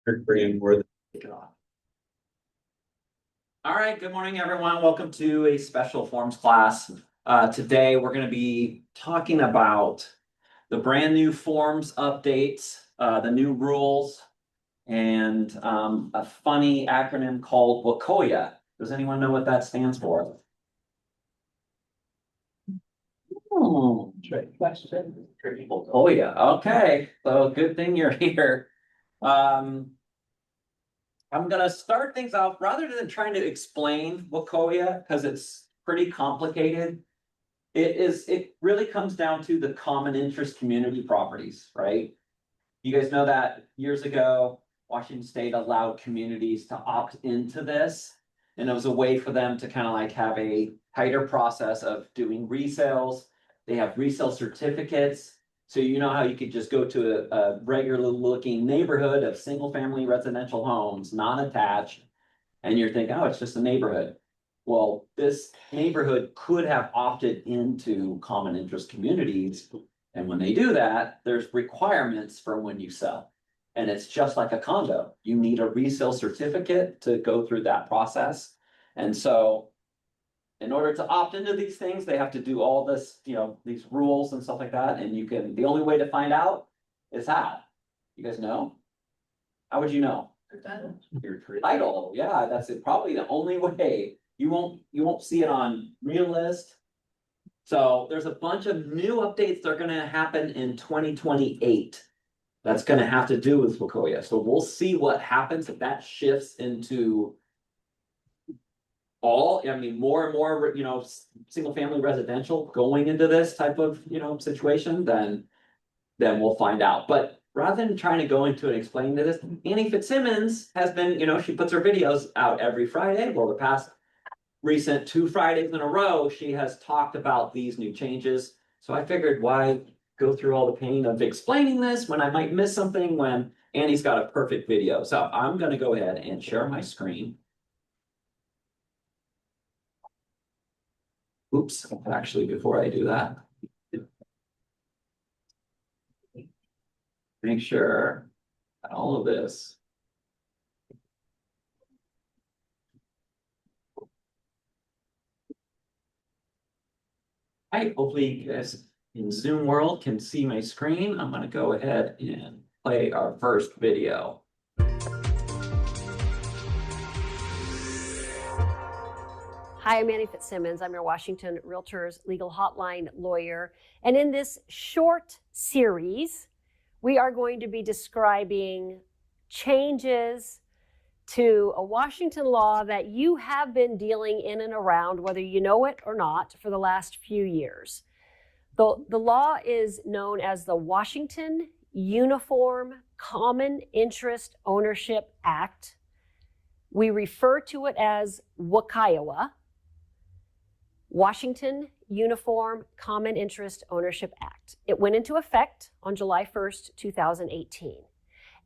Bringing more than. All right, good morning, everyone. Welcome to a special forms class. Today, we're going to be talking about the brand new forms updates, the new rules, and a funny acronym called WCOIA. Does anyone know what that stands for? Trick question. WCOIA. Okay, so good thing you're here. I'm gonna start things off rather than trying to explain WCOIA because it's pretty complicated. It really comes down to the common interest community properties, right? You guys know that years ago, Washington State allowed communities to opt into this. And it was a way for them to kind of like have a tighter process of doing resales. They have resale certificates. So you know how you could just go to a regular looking neighborhood of single family residential homes, non-attached, and you're thinking, oh, it's just a neighborhood. Well, this neighborhood could have opted into common interest communities. And when they do that, there's requirements for when you sell. And it's just like a condo. You need a resale certificate to go through that process. And so in order to opt into these things, they have to do all this, these rules and stuff like that. And the only way to find out is how. You guys know? How would you know? Your title. Yeah, that's it. Probably the only way. You won't see it on Realist. So there's a bunch of new updates that are gonna happen in 2028. That's gonna have to do with WCOIA. So we'll see what happens if that shifts into more and more, single family residential going into this type of, situation, then we'll find out. But rather than trying to go into and explain to this, Annie Fitzsimmons has been, she puts her videos out every Friday. Well, the past recent 2 Fridays in a row, she has talked about these new changes. So I figured why go through all the pain of explaining this when I might miss something when Annie's got a perfect video. So I'm gonna go ahead and share my screen. Oops, actually, before I do that, make sure that all of this. Hi, hopefully you guys in Zoom world can see my screen. I'm gonna go ahead and play our first video. Hi, I'm Annie Fitzsimmons. I'm your Washington Realtors Legal Hotline lawyer. And in this short series, we are going to be describing changes to a Washington law that you have been dealing in and around, whether you know it or not, for the last few years. The law is known as the Washington Uniform Common Interest Ownership Act. We refer to it as WCIOA. Washington Uniform Common Interest Ownership Act. It went into effect on July 1st, 2018,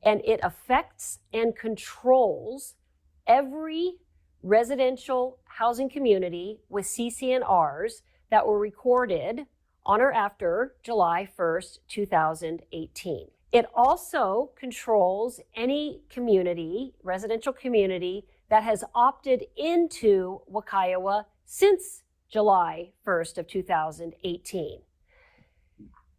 and it affects and controls every residential housing community with CC&Rs that were recorded on or after July 1st, 2018. It also controls any community, residential community, that has opted into WCIOA since July 1st of 2018.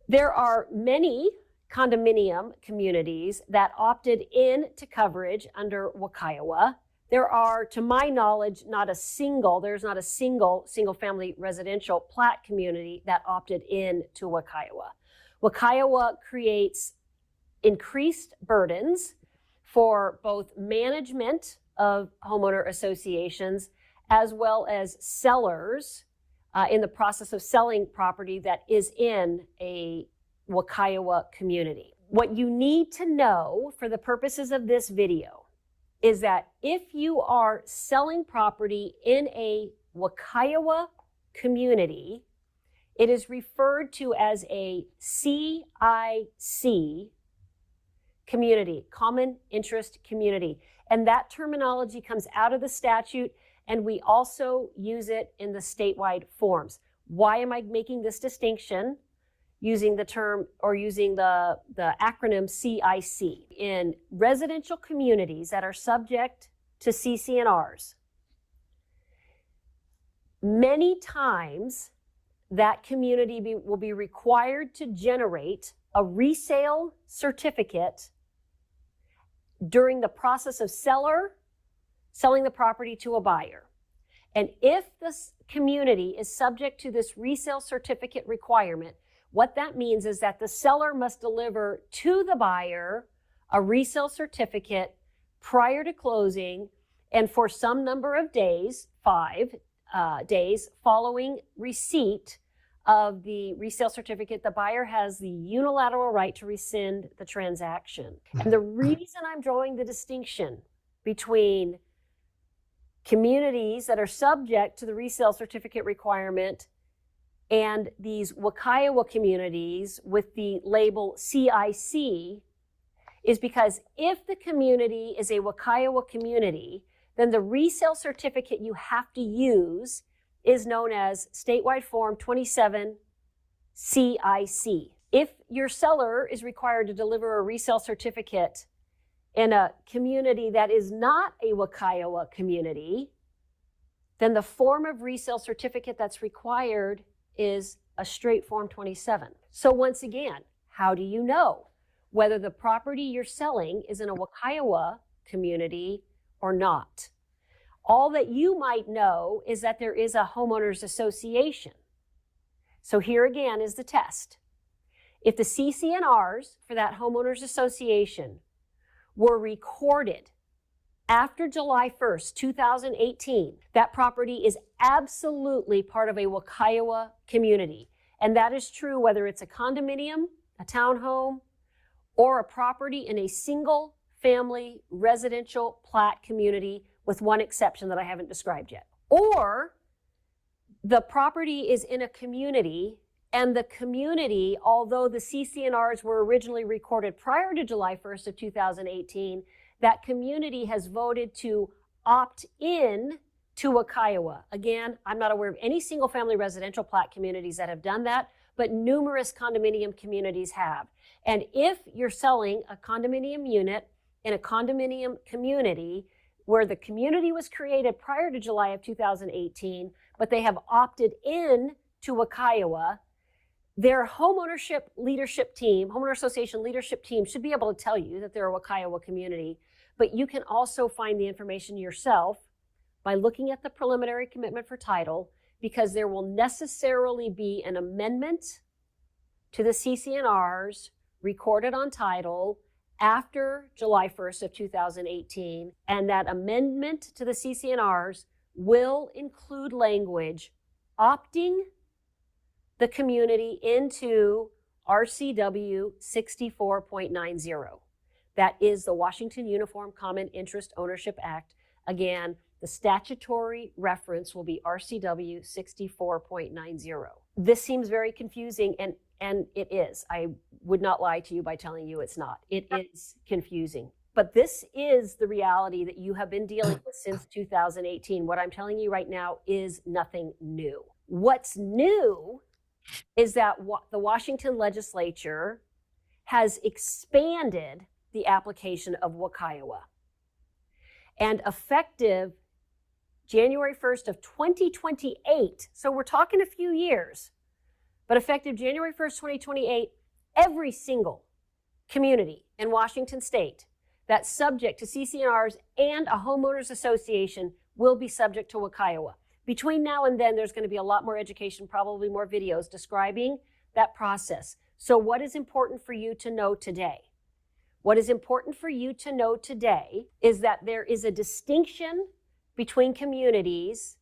There are many condominium communities that opted in to coverage under WCIOA. There are, to my knowledge, there's not a single family residential plat community that opted in to WCIOA. WCIOA creates increased burdens for both management of homeowner associations as well as sellers in the process of selling property that is in a WCIOA community. What you need to know for the purposes of this video is that if you are selling property in a WCIOA community, it is referred to as a CIC community, common interest community. And that terminology comes out of the statute, and we also use it in the statewide forms. Why am I making this distinction? using the term or using the acronym CIC. In residential communities that are subject to CC&Rs, many times that community will be required to generate a resale certificate during the process of selling the property to a buyer. And if this community is subject to this resale certificate requirement, what that means is that the seller must deliver to the buyer a resale certificate prior to closing and for some number of days, 5 days following receipt of the resale certificate, the buyer has the unilateral right to rescind the transaction. And the reason I'm drawing the distinction between communities that are subject to the resale certificate requirement and these Wakaiowa communities with the label CIC is because if the community is a Wakaiowa community, then the resale certificate you have to use is known as statewide form 27 CIC. If your seller is required to deliver a resale certificate in a community that is not a Wakaiowa community, then the form of resale certificate that's required is a straight form 27. So once again, how do you know whether the property you're selling is in a Wakaiowa community or not? All that you might know is that there is a homeowners association. So here again is the test. If the CC&Rs for that homeowners association were recorded after July 1st, 2018, that property is absolutely part of a Wakaiowa community. And that is true whether it's a condominium, a townhome, or a property in a single family residential plat community, with one exception that I haven't described yet. Or the property is in a community and the community, although the CC&Rs were originally recorded prior to July 1st of 2018, that community has voted to opt in to Wakaiowa. Again, I'm not aware of any single family residential plat communities that have done that, but numerous condominium communities have. And if you're selling a condominium unit in a condominium community where the community was created prior to July of 2018, but they have opted in to Wakaiowa, their homeowner association leadership team should be able to tell you that they're a Wakaiowa community, but you can also find the information yourself by looking at the preliminary commitment for title, because there will necessarily be an amendment to the CC&Rs recorded on title after July 1st of 2018, and that amendment to the CC&Rs will include language opting the community into RCW 64.90. That is the Washington Uniform Common Interest Ownership Act. Again, the statutory reference will be RCW 64.90. This seems very confusing, and it is. I would not lie to you by telling you it's not. It is confusing. But this is the reality that you have been dealing with since 2018. What I'm telling you right now is nothing new. What's new is that the Washington legislature has expanded the application of Wakaiowa. And effective January 1st of 2028, so we're talking a few years, but effective January 1st, 2028, every single community in Washington state that's subject to CC&Rs and a homeowners association will be subject to Wakaiowa. Between now and then, there's going to be a lot more education, probably more videos describing that process. So what is important for you to know today? What is important for you to know today is that there is a distinction between communities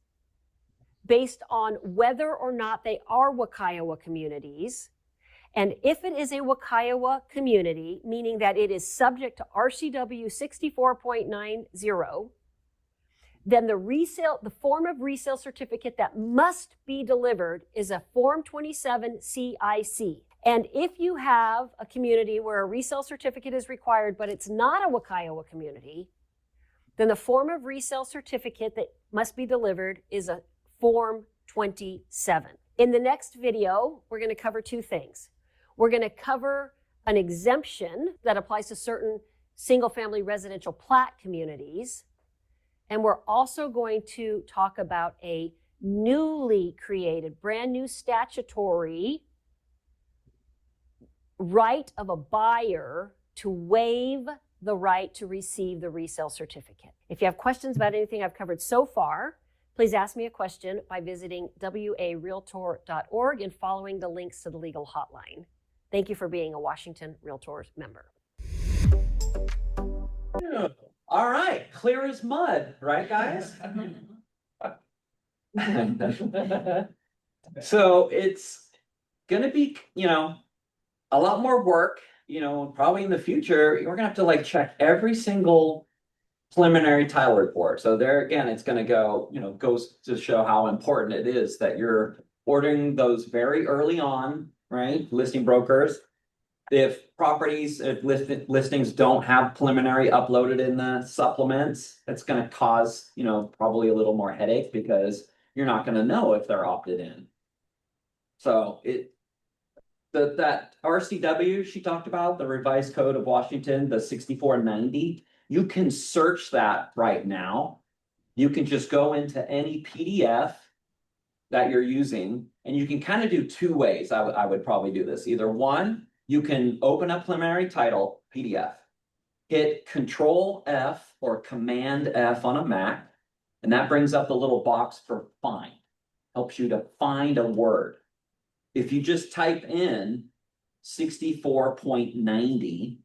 based on whether or not they are Wakaiowa communities. And if it is a Wakaiowa community, meaning that it is subject to RCW 64.90, then the form of resale certificate that must be delivered is a Form 27 CIC. And if you have a community where a resale certificate is required, but it's not a Wakaiowa community, then the form of resale certificate that must be delivered is a Form 27. In the next video, we're going to cover two things. We're going to cover an exemption that applies to certain single-family residential plat communities. And we're also going to talk about a newly created, brand new statutory right of a buyer to waive the right to receive the resale certificate. If you have questions about anything I've covered so far, please ask me a question by visiting warealtor.org and following the links to the legal hotline. Thank you for being a Washington Realtors member. All right, clear as mud, right, guys? So it's gonna be, a lot more work, probably in the future. We're gonna have to like check every single preliminary title report. So there again, it's gonna go, goes to show how important it is that you're ordering those very early on, right? Listing brokers. If listings don't have preliminary uploaded in the supplements, it's gonna cause, probably a little more headache because you're not gonna know if they're opted in. So that RCW she talked about, the revised code of Washington, the 6490, you can search that right now. You can just go into any PDF that you're using, and you can kind of do two ways. I would probably do this. Either one, you can open up preliminary title PDF, hit Control F or Command F on a Mac, and that brings up the little box for find, helps you to find a word. If you just type in 64.90,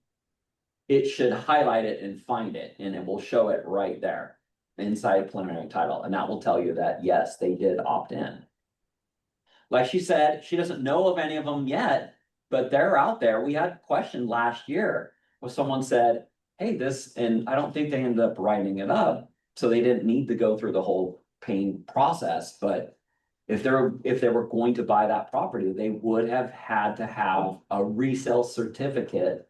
it should highlight it and find it, and it will show it right there inside preliminary title. And that will tell you that, yes, they did opt in. Like she said, she doesn't know of any of them yet, but they're out there. We had a question last year where someone said, hey, this, and I don't think they ended up writing it up, so they didn't need to go through the whole pain process. But if they were going to buy that property, they would have had to have a resale certificate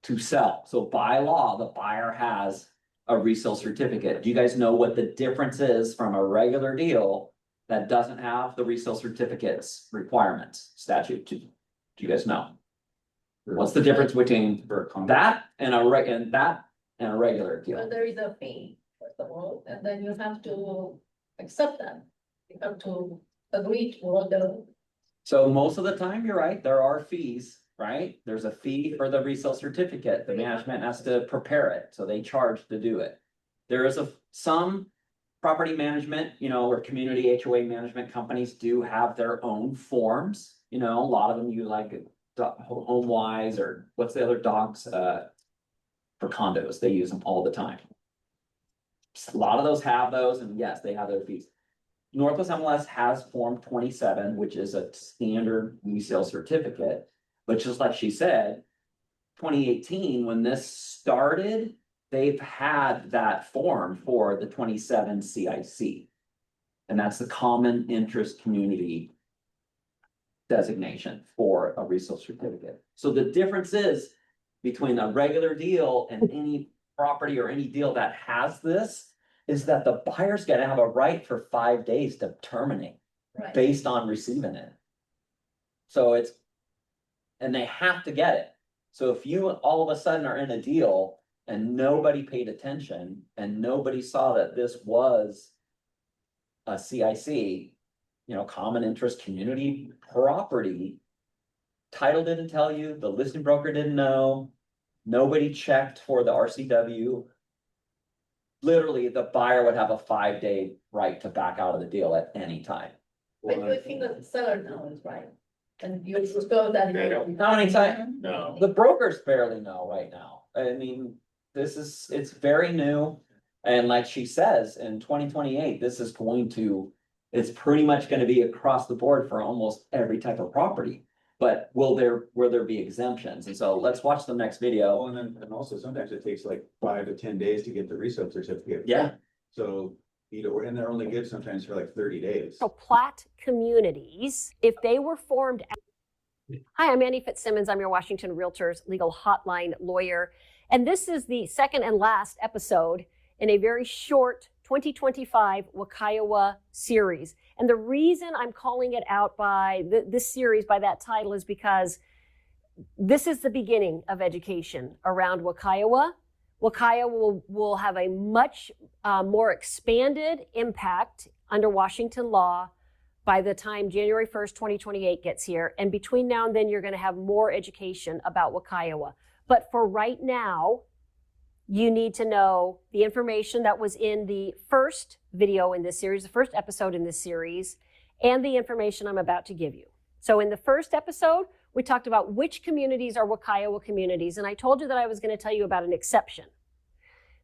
to sell. So by law, the buyer has a resale certificate. Do you guys know what the difference is from a regular deal that doesn't have the resale certificates requirements statute? Do you guys know? What's the difference between that and a regular deal? Well, there is a fee, first of all, and then you have to accept them. You have to agree to all the. So most of the time, you're right, there are fees, right? There's a fee for the resale certificate. The management has to prepare it, so they charge to do it. There is some property management, or community HOA management companies do have their own forms. A lot of them use like HomeWise or what's the other docs for condos. They use them all the time. A lot of those have those, and yes, they have their fees. Northwest MLS has Form 27, which is a standard resale certificate. But just like she said, 2018, when this started, they've had that form for the 27 CIC. And that's the common interest community designation for a resale certificate. So the difference is between a regular deal and any property or any deal that has this is that the buyer's got to have a right for 5 days to terminate based on receiving it. So and they have to get it. So if you all of a sudden are in a deal and nobody paid attention and nobody saw that this was a CIC, common interest community property, title didn't tell you, the listing broker didn't know, nobody checked for the RCW, literally the buyer would have a 5-day right to back out of the deal at any time. But you think the seller knows, right? And you disclose that. Not anytime. No. The brokers barely know right now. I mean, it's very new. And like she says, in 2028, it's pretty much going to be across the board for almost every type of property. But will there be exemptions? And so let's watch the next video. Well, and also sometimes it takes like 5 to 10 days to get the resale certificate. Yeah. So, and they're only good sometimes for like 30 days. So plat communities, if they were formed. Hi, I'm Annie Fitzsimmons. I'm your Washington Realtors legal hotline lawyer. And this is the second and last episode in a very short 2025 Wakaiowa series. And the reason I'm calling it out by this series by that title is because this is the beginning of education around Wakaiowa. Wakaiowa will have a much more expanded impact under Washington law by the time January 1st, 2028 gets here. And between now and then, you're going to have more education about Wakaiowa. But for right now, you need to know the information that was in the first video in this series, the first episode in this series, and the information I'm about to give you. So in the first episode, we talked about which communities are Wakaiowa communities, and I told you that I was going to tell you about an exception.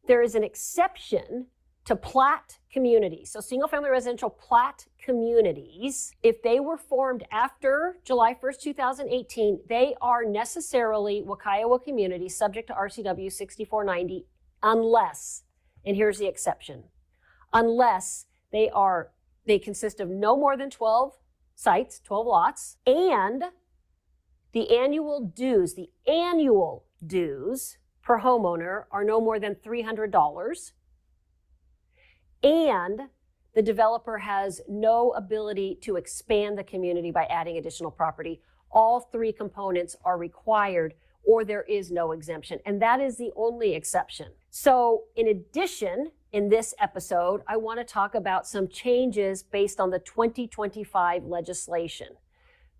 There is an exception to plat communities. So single-family residential plat communities, if they were formed after July 1st, 2018, they are necessarily Wakaiowa communities subject to RCW 6490 unless, and here's the exception, unless they consist of no more than 12 sites, 12 lots, and the annual dues per homeowner are no more than $300, and the developer has no ability to expand the community by adding additional property. All three components are required or there is no exemption, and that is the only exception. So in addition, in this episode, I want to talk about some changes based on the 2025 legislation.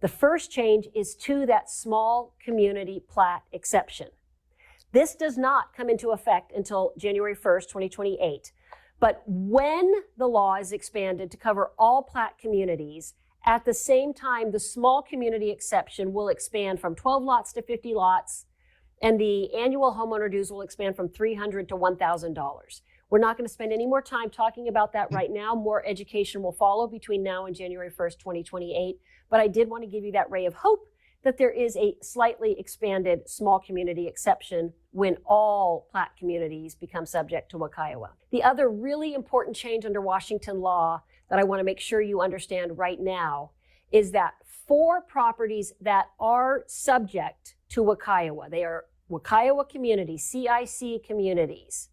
The first change is to that small community plat exception. This does not come into effect until January 1st, 2028. But when the law is expanded to cover all plat communities, at the same time, the small community exception will expand from 12 lots to 50 lots, and the annual homeowner dues will expand from $300 to $1,000. We're not going to spend any more time talking about that right now. More education will follow between now and January 1st, 2028. But I did want to give you that ray of hope that there is a slightly expanded small community exception when all plat communities become subject to Wakaiowa. The other really important change under Washington law that I want to make sure you understand right now is that for properties that are subject to Wakaiowa, they are Wakaiowa communities, CIC communities,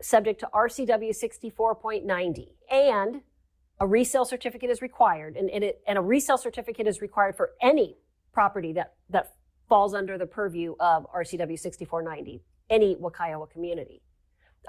subject to RCW 64.90, and a resale certificate is required, and a resale certificate is required for any property that falls under the purview of RCW 6490, any Wakaiowa community.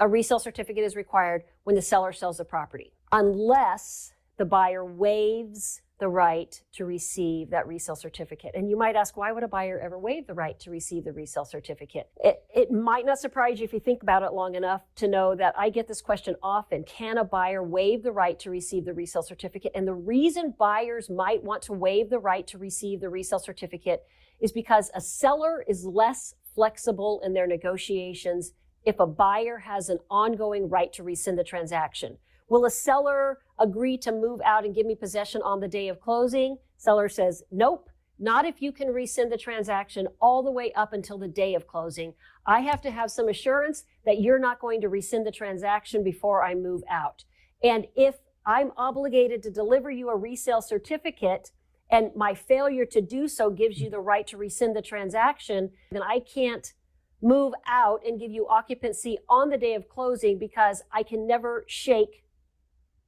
A resale certificate is required when the seller sells the property, unless the buyer waives the right to receive that resale certificate. And you might ask, why would a buyer ever waive the right to receive the resale certificate? It might not surprise you if you think about it long enough to know that I get this question often. Can a buyer waive the right to receive the resale certificate? And the reason buyers might want to waive the right to receive the resale certificate is because a seller is less flexible in their negotiations if a buyer has an ongoing right to rescind the transaction. Will a seller agree to move out and give me possession on the day of closing? Seller says, nope, not if you can rescind the transaction all the way up until the day of closing. I have to have some assurance that you're not going to rescind the transaction before I move out. And if I'm obligated to deliver you a resale certificate and my failure to do so gives you the right to rescind the transaction, then I can't move out and give you occupancy on the day of closing because I can never shake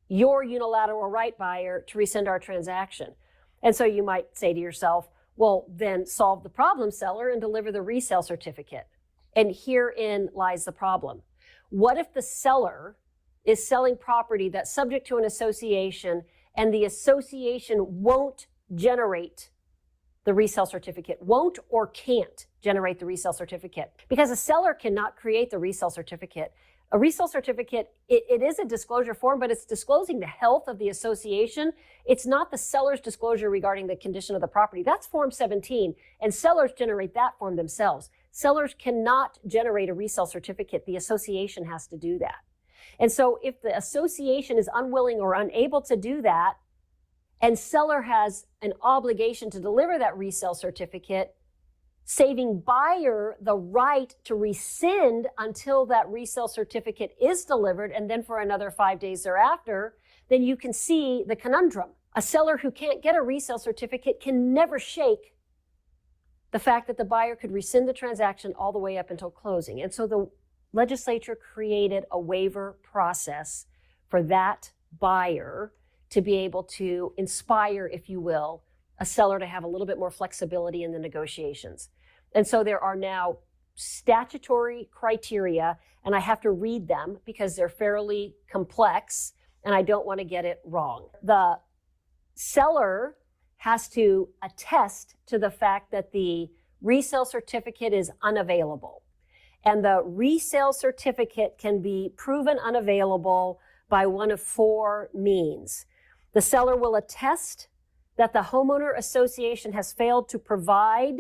your unilateral right, buyer, to rescind our transaction. And so you might say to yourself, well, then solve the problem, seller, and deliver the resale certificate. And herein lies the problem. What if the seller is selling property that's subject to an association and the association won't generate the resale certificate, won't or can't generate the resale certificate? Because a seller cannot create the resale certificate. A resale certificate, it is a disclosure form, but it's disclosing the health of the association. It's not the seller's disclosure regarding the condition of the property. That's Form 17, and sellers generate that form themselves. Sellers cannot generate a resale certificate. The association has to do that. And so if the association is unwilling or unable to do that, and seller has an obligation to deliver that resale certificate, saving buyer the right to rescind until that resale certificate is delivered and then for another 5 days thereafter, then you can see the conundrum. A seller who can't get a resale certificate can never shake the fact that the buyer could rescind the transaction all the way up until closing. And so the legislature created a waiver process for that buyer to be able to inspire, if you will, a seller to have a little bit more flexibility in the negotiations. And so there are now statutory criteria, and I have to read them because they're fairly complex and I don't want to get it wrong. The seller has to attest to the fact that the resale certificate is unavailable. And the resale certificate can be proven unavailable by one of four means. The seller will attest that the homeowner association has failed to provide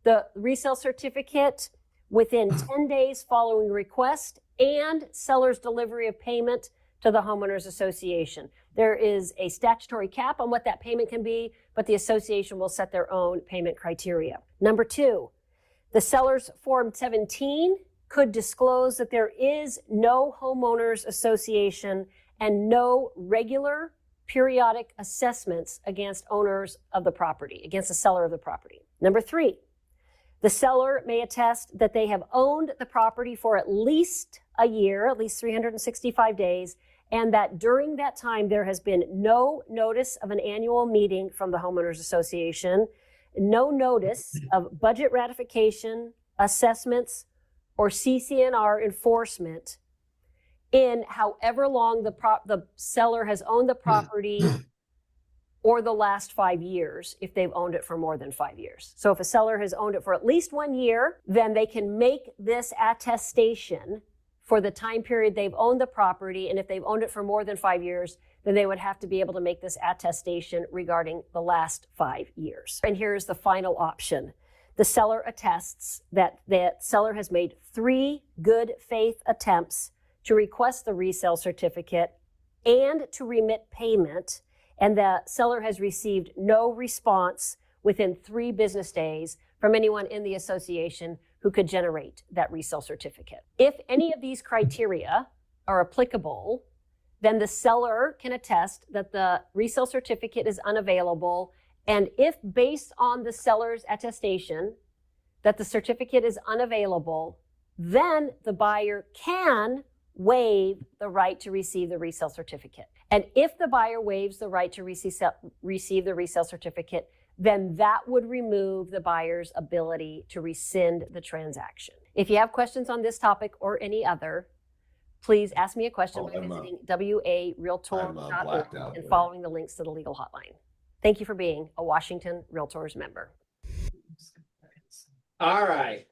the resale certificate within 10 days following request and seller's delivery of payment to the homeowners association. There is a statutory cap on what that payment can be, but the association will set their own payment criteria. Number two, the seller's Form 17 could disclose that there is no homeowners association and no regular periodic assessments against owners of the property, against the seller of the property. Number three, the seller may attest that they have owned the property for at least a year, at least 365 days, and that during that time there has been no notice of an annual meeting from the homeowners association, no notice of budget ratification, assessments, or CCNR enforcement in however long the seller has owned the property or the last 5 years, if they've owned it for more than 5 years. So if a seller has owned it for at least 1 year, then they can make this attestation for the time period they've owned the property. And if they've owned it for more than 5 years, then they would have to be able to make this attestation regarding the last 5 years. And here's the final option. The seller attests that the seller has made 3 good faith attempts to request the resale certificate and to remit payment, and the seller has received no response within 3 business days from anyone in the association who could generate that resale certificate. If any of these criteria are applicable, then the seller can attest that the resale certificate is unavailable. And if based on the seller's attestation that the certificate is unavailable, then the buyer can waive the right to receive the resale certificate. And if the buyer waives the right to receive the resale certificate, then that would remove the buyer's ability to rescind the transaction. If you have questions on this topic or any other, please ask me a question by visiting warealtor.org and following the links to the legal hotline. Thank you for being a Washington Realtors member. All right,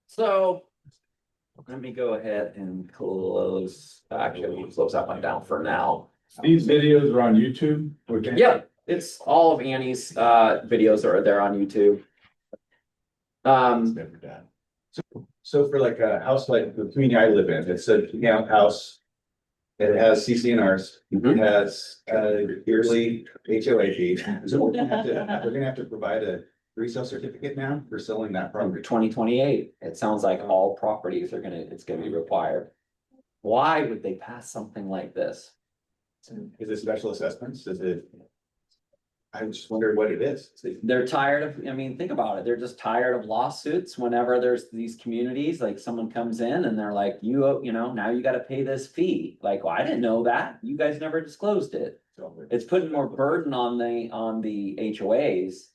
so let me go ahead and close, actually, we'll close that one down for now. These videos are on YouTube? Okay. Yeah, it's all of Annie's videos are there on YouTube. Never done. So for like a house like the community I live in, it's a house. It has CCNRs, it has yearly HOA fee. So we're gonna have to provide a resale certificate now for selling that property. 2028, it sounds like all properties are it's gonna be required. Why would they pass something like this? Is it special assessments? Is it? I just wondered what it is. They're tired of, I mean, think about it. They're just tired of lawsuits whenever there's these communities, like someone comes in and they're like, you know, now you gotta pay this fee. Like, well, I didn't know that. You guys never disclosed it. It's putting more burden on the HOAs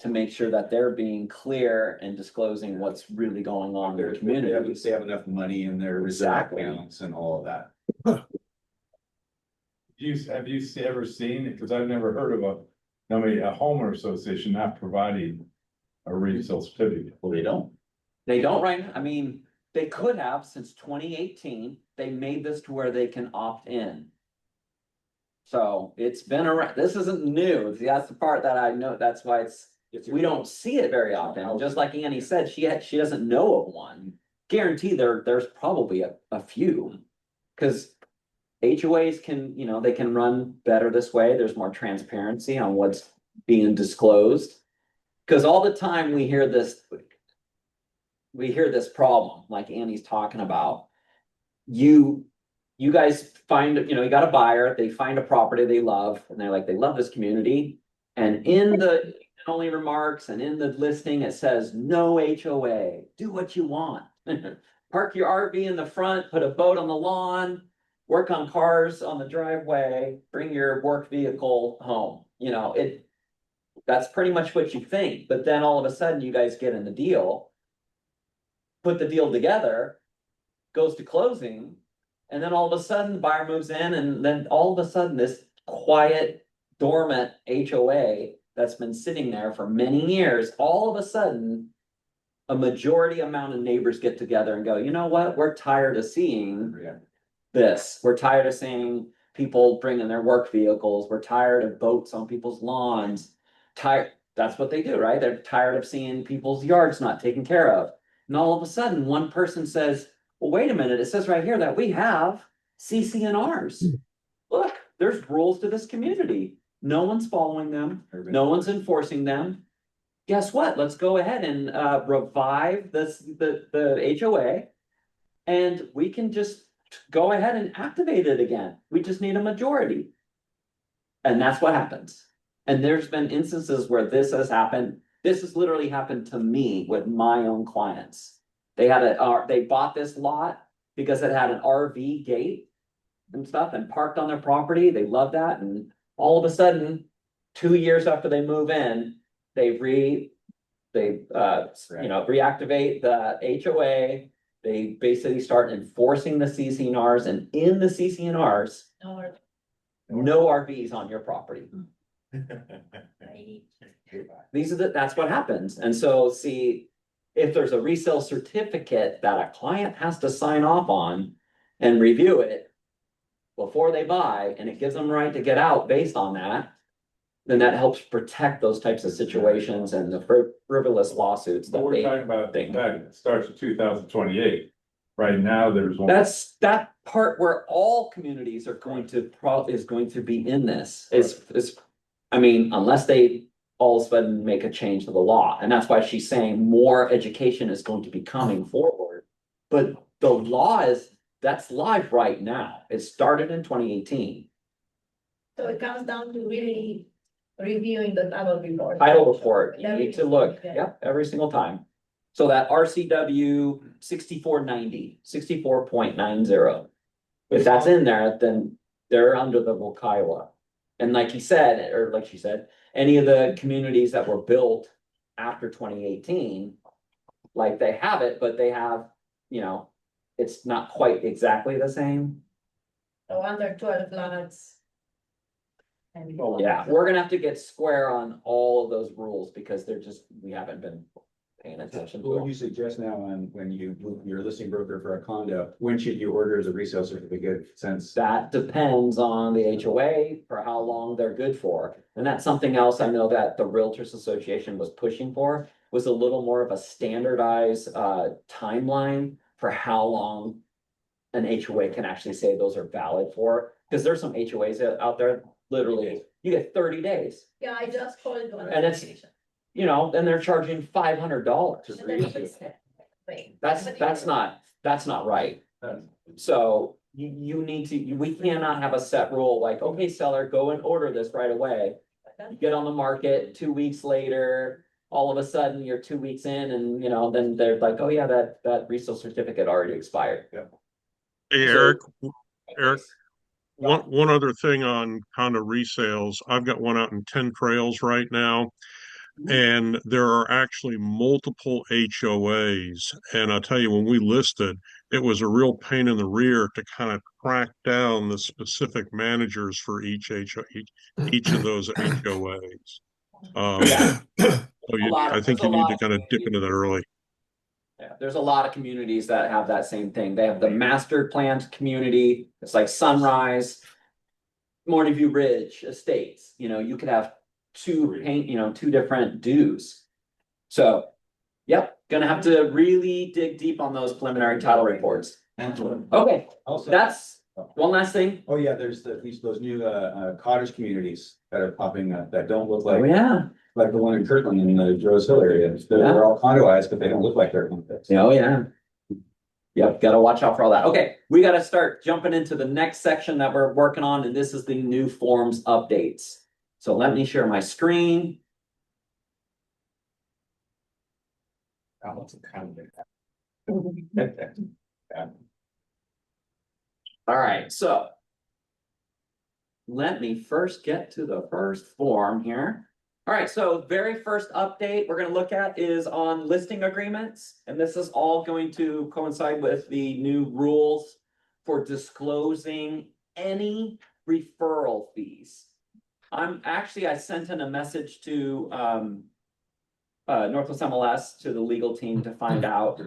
to make sure that they're being clear and disclosing what's really going on in their community. They have enough money in their reserve accounts and all of that. Have you ever seen it? Because I've never heard of a homeowner association not providing a resale certificate. Well, they don't. They don't right now. I mean, they could have since 2018. They made this to where they can opt in. So it's been around. This isn't new. That's the part that I know. That's why we don't see it very often. Just like Annie said, she doesn't know of one. Guarantee there's probably a few, because HOAs can, you know, they can run better this way. There's more transparency on what's being disclosed. Because all the time we hear this problem, like Annie's talking about. You guys find, you know, you got a buyer, they find a property they love, and they're like, they love this community. And in the only remarks and in the listing, it says no HOA, do what you want. Park your RV in the front, put a boat on the lawn, work on cars on the driveway, bring your work vehicle home. You know, That's pretty much what you think, but then all of a sudden you guys get in the deal. Put the deal together, goes to closing, and then all of a sudden the buyer moves in, and then all of a sudden this quiet, dormant HOA that's been sitting there for many years, all of a sudden. A majority amount of neighbors get together and go, you know what, we're tired of seeing Yeah. this. We're tired of seeing people bringing their work vehicles. We're tired of boats on people's lawns. Tired, that's what they do, right? They're tired of seeing people's yards not taken care of. And all of a sudden, one person says, well, wait a minute, it says right here that we have CCNRs. Look, there's rules to this community. No one's following them. No one's enforcing them. Guess what? Let's go ahead and revive the HOA. And we can just go ahead and activate it again. We just need a majority. And that's what happens. And there's been instances where this has happened. This has literally happened to me with my own clients. They bought this lot because it had an RV gate and stuff and parked on their property. They love that. And all of a sudden, 2 years after they move in, they reactivate the HOA. They basically start enforcing the CCNRs, and in the CCNRs, Or, no RVs on your property. That's what happens. And so see, if there's a resale certificate that a client has to sign off on and review it before they buy, and it gives them right to get out based on that, then that helps protect those types of situations and the frivolous lawsuits But that we're they. talking about that starts in 2028. Right now, there's one. That's that part where all communities are going to is going to be in this. I mean, unless they all of a sudden make a change to the law, and that's why she's saying more education is going to be coming forward. But the law that's live right now. It started in 2018. so it comes down to really reviewing the title report. Title report, you Every need to look, yeah. yep, every single time. So that RCW 64.90. If that's in there, then they're under the Kiowa. And like he said, or like she said, any of the communities that were built after 2018, like they have it, but they have, it's not quite exactly the same. So under 12 lots. And Yeah, we're gonna have to get square on all of those rules because we haven't been paying attention to What would them. you suggest now on when you're a listing broker for a condo, when should you order the resale certificate since? That depends on the HOA for how long they're good for. And that's something else I know that the Realtors Association was pushing for, was a little more of a standardized timeline for how long an HOA can actually say those are valid for. Because there's some HOAs out there, literally, you get 30 days. Yeah, I just called one. And it's- Then they're charging $500. And then it's- wait, That's not right. So you need to, we cannot have a set rule like, okay, seller, go and order this right away. You get on the market 2 weeks later, all of a sudden you're 2 weeks in and, then they're like, oh yeah, that resale certificate already expired. Yeah. Hey, So- Eric, one other thing on condo resales. I've got one out in 10 Trails right now, and there are actually multiple HOAs. And I'll tell you, when we listed, it was a real pain in the rear to kind of track down the specific managers for each of those HOAs. I think you need to kind of dip into that early. Yeah, there's a lot of communities that have that same thing. They have the master planned community. It's like Sunrise, Morning View Ridge Estates. You could have two different dues. So, yep, gonna have to really dig deep on those preliminary title reports. Okay, Also, that's one last thing. oh yeah, there's those new cottage communities that are popping up that don't look Oh, like yeah. the one in Kirkland in the Rose Hill area. They're all condoized, but they don't look like they're condos. Oh, yeah. Yep, gotta watch out for all that. Okay, we gotta start jumping into the next section that we're working on, and this is the new forms updates. So let me share my screen. All right, so let me first get to the first form here. All right, so very first update we're gonna look at is on listing agreements, and this is all going to coincide with the new rules for disclosing any referral fees. I sent in a message to Northwest MLS to the legal team to find out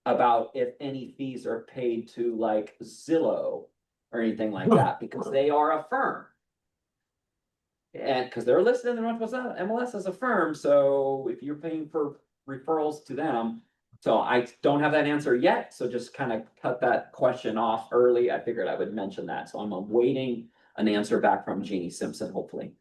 about if any fees are paid to like Zillow or anything like that, because they are a firm. And because they're listed in the Northwest MLS as a firm, so if you're paying for referrals to them. So I don't have that answer yet, so just kind of cut that question off early. I figured I would mention that, so I'm awaiting an answer back from Jeannie Simpson, hopefully.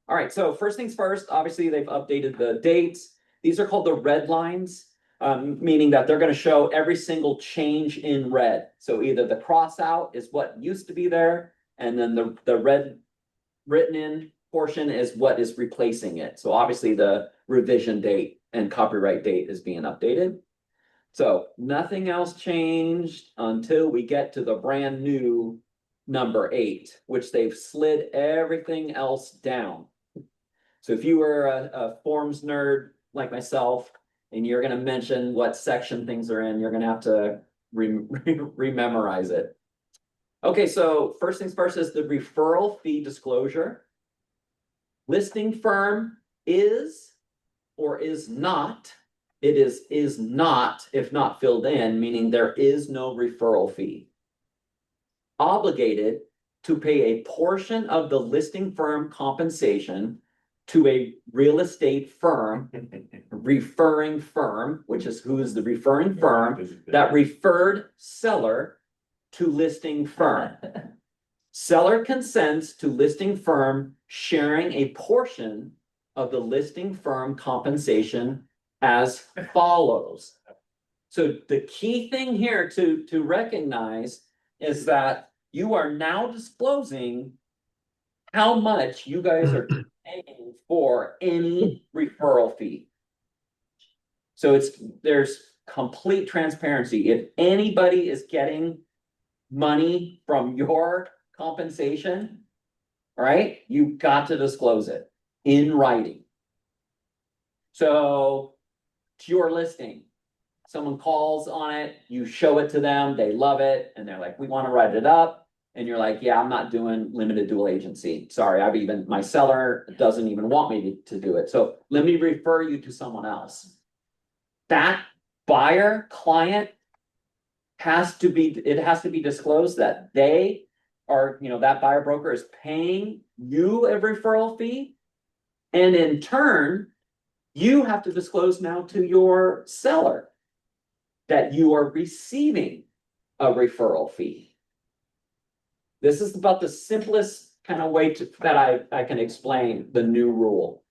All right, so first things first, obviously they've updated the dates. These are called the red lines, meaning that they're going to show every single change in red. So either the cross out is what used to be there, and then the red written in portion is what is replacing it. So obviously the revision date and copyright date is being updated. So nothing else changed until we get to the brand new number 8, which they've slid everything else down. So if you were a forms nerd like myself, and you're going to mention what section things are in, you're going to have to rememorize it. Okay, so first things first is the referral fee disclosure. Listing firm is or is not, it is not, if not filled in, meaning there is no referral fee. Obligated to pay a portion of the listing firm compensation to a real estate firm, referring firm, which is who is the referring firm, that referred seller to listing firm. Seller consents to listing firm sharing a portion of the listing firm compensation as follows. So the key thing here to recognize is that you are now disclosing how much you guys are paying for any referral fee. So there's complete transparency. If anybody is getting money from your compensation, right, you've got to disclose it in writing. So to your listing, someone calls on it, you show it to them, they love it, and they're like, we want to write it up. And you're like, yeah, I'm not doing limited dual agency. Sorry, my seller doesn't even want me to do it. So let me refer you to someone else. That buyer client has to be disclosed that they are, that buyer broker is paying you a referral fee. And in turn, you have to disclose now to your seller that you are receiving a referral fee. This is about the simplest kind of way that I can explain the new rule.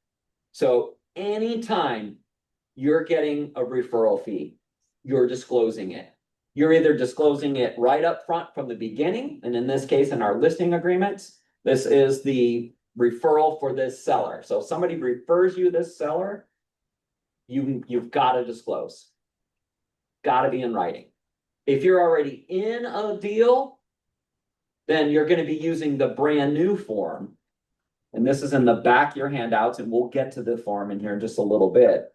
So anytime you're getting a referral fee, you're disclosing it. You're either disclosing it right up front from the beginning, and in this case, in our listing agreements, this is the referral for this seller. So if somebody refers you this seller, you've got to disclose. Got to be in writing. If you're already in a deal, then you're going to be using the brand new form. And this is in the back of your handouts, and we'll get to the form in here in just a little bit.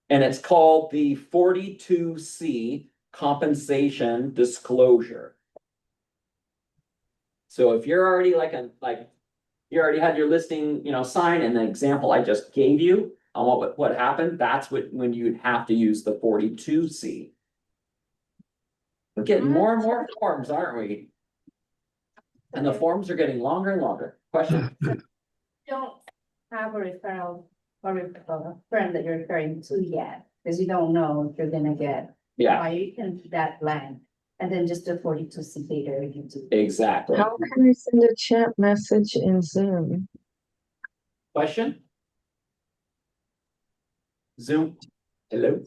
And it's called the 42C compensation disclosure. So if you're already you already had your listing, signed, and the example I just gave you on what happened, that's when you'd have to use the 42C. We're getting more and more forms, aren't we? And the forms are getting longer and longer. Question? Don't have a referral or a friend that you're referring to yet, because you don't know if you're gonna get. Yeah, You can keep that blank, and then just do 42C later. You do. exactly. How can I send a chat message in Zoom? Question? Zoom? Hello?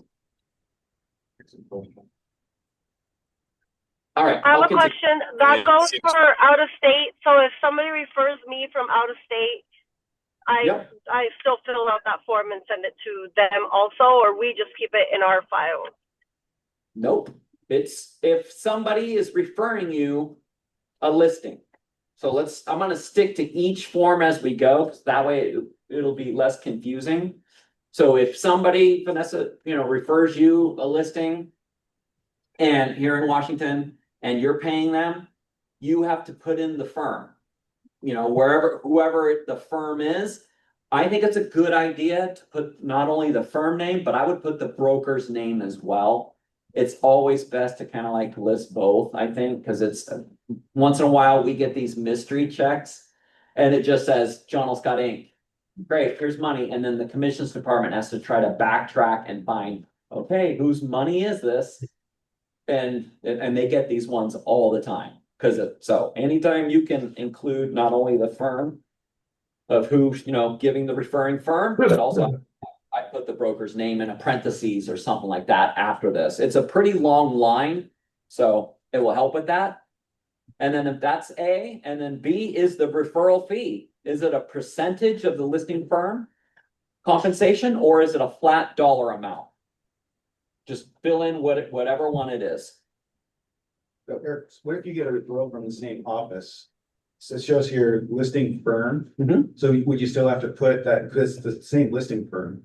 All right. I have I'll a continue. question that goes for out of state. So if somebody refers me from out of state, Yep. I still fill out that form and send it to them also, or we just keep it in our file. Nope. It's if somebody is referring you a listing, So I'm gonna stick to each form as we go, 'cause that way it'll be less confusing. So if somebody, Vanessa, refers you a listing. And here in Washington, and you're paying them, you have to put in the firm. Whoever the firm is. I think it's a good idea to put not only the firm name, but I would put the broker's name as well. It's always best to kind of like list both, I think, because it's once in a while we get these mystery checks. And it just says John L. Scott Inc. Great, here's money, and then the commissions department has to try to backtrack and find, okay, whose money is this? And they get these ones all the time, so anytime you can include not only the firm of who's, giving the referring firm, but also I put the broker's name in a parentheses or something like that after this. It's a pretty long line, so it will help with that. And then if that's A, and then B is the referral fee. Is it a percentage of the listing firm compensation, or is it a flat dollar amount? Just fill in whatever one it is. So Eric, what if you get a referral from the same office? So it shows here listing firm. Mhm. So would you still have to put that, because it's the same listing firm?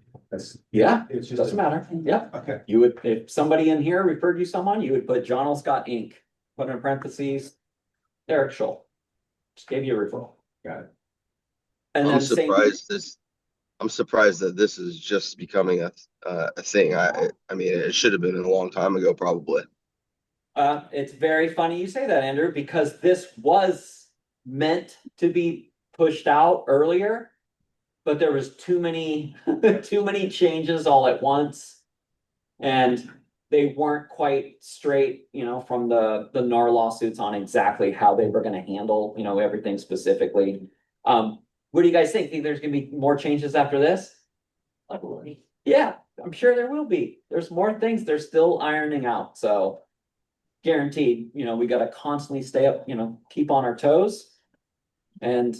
Yeah, It's just. doesn't matter. Yeah. Okay, You would, if somebody in here referred you someone, you would put John L. Scott Inc., put in parentheses, Eric Scholl. Just gave you a referral. got it. And I'm then same, I'm surprised that this is just becoming a thing. I mean, it should have been a long time ago, probably. it's very funny you say that, Andrew, because this was meant to be pushed out earlier, but there was too many changes all at once. And they weren't quite straight, from the NAR lawsuits on exactly how they were gonna handle, everything specifically. What do you guys think? Think there's gonna be more changes after this? Yeah, I'm sure there will be. There's more things they're still ironing out, so guaranteed, we gotta constantly stay up, keep on our toes. And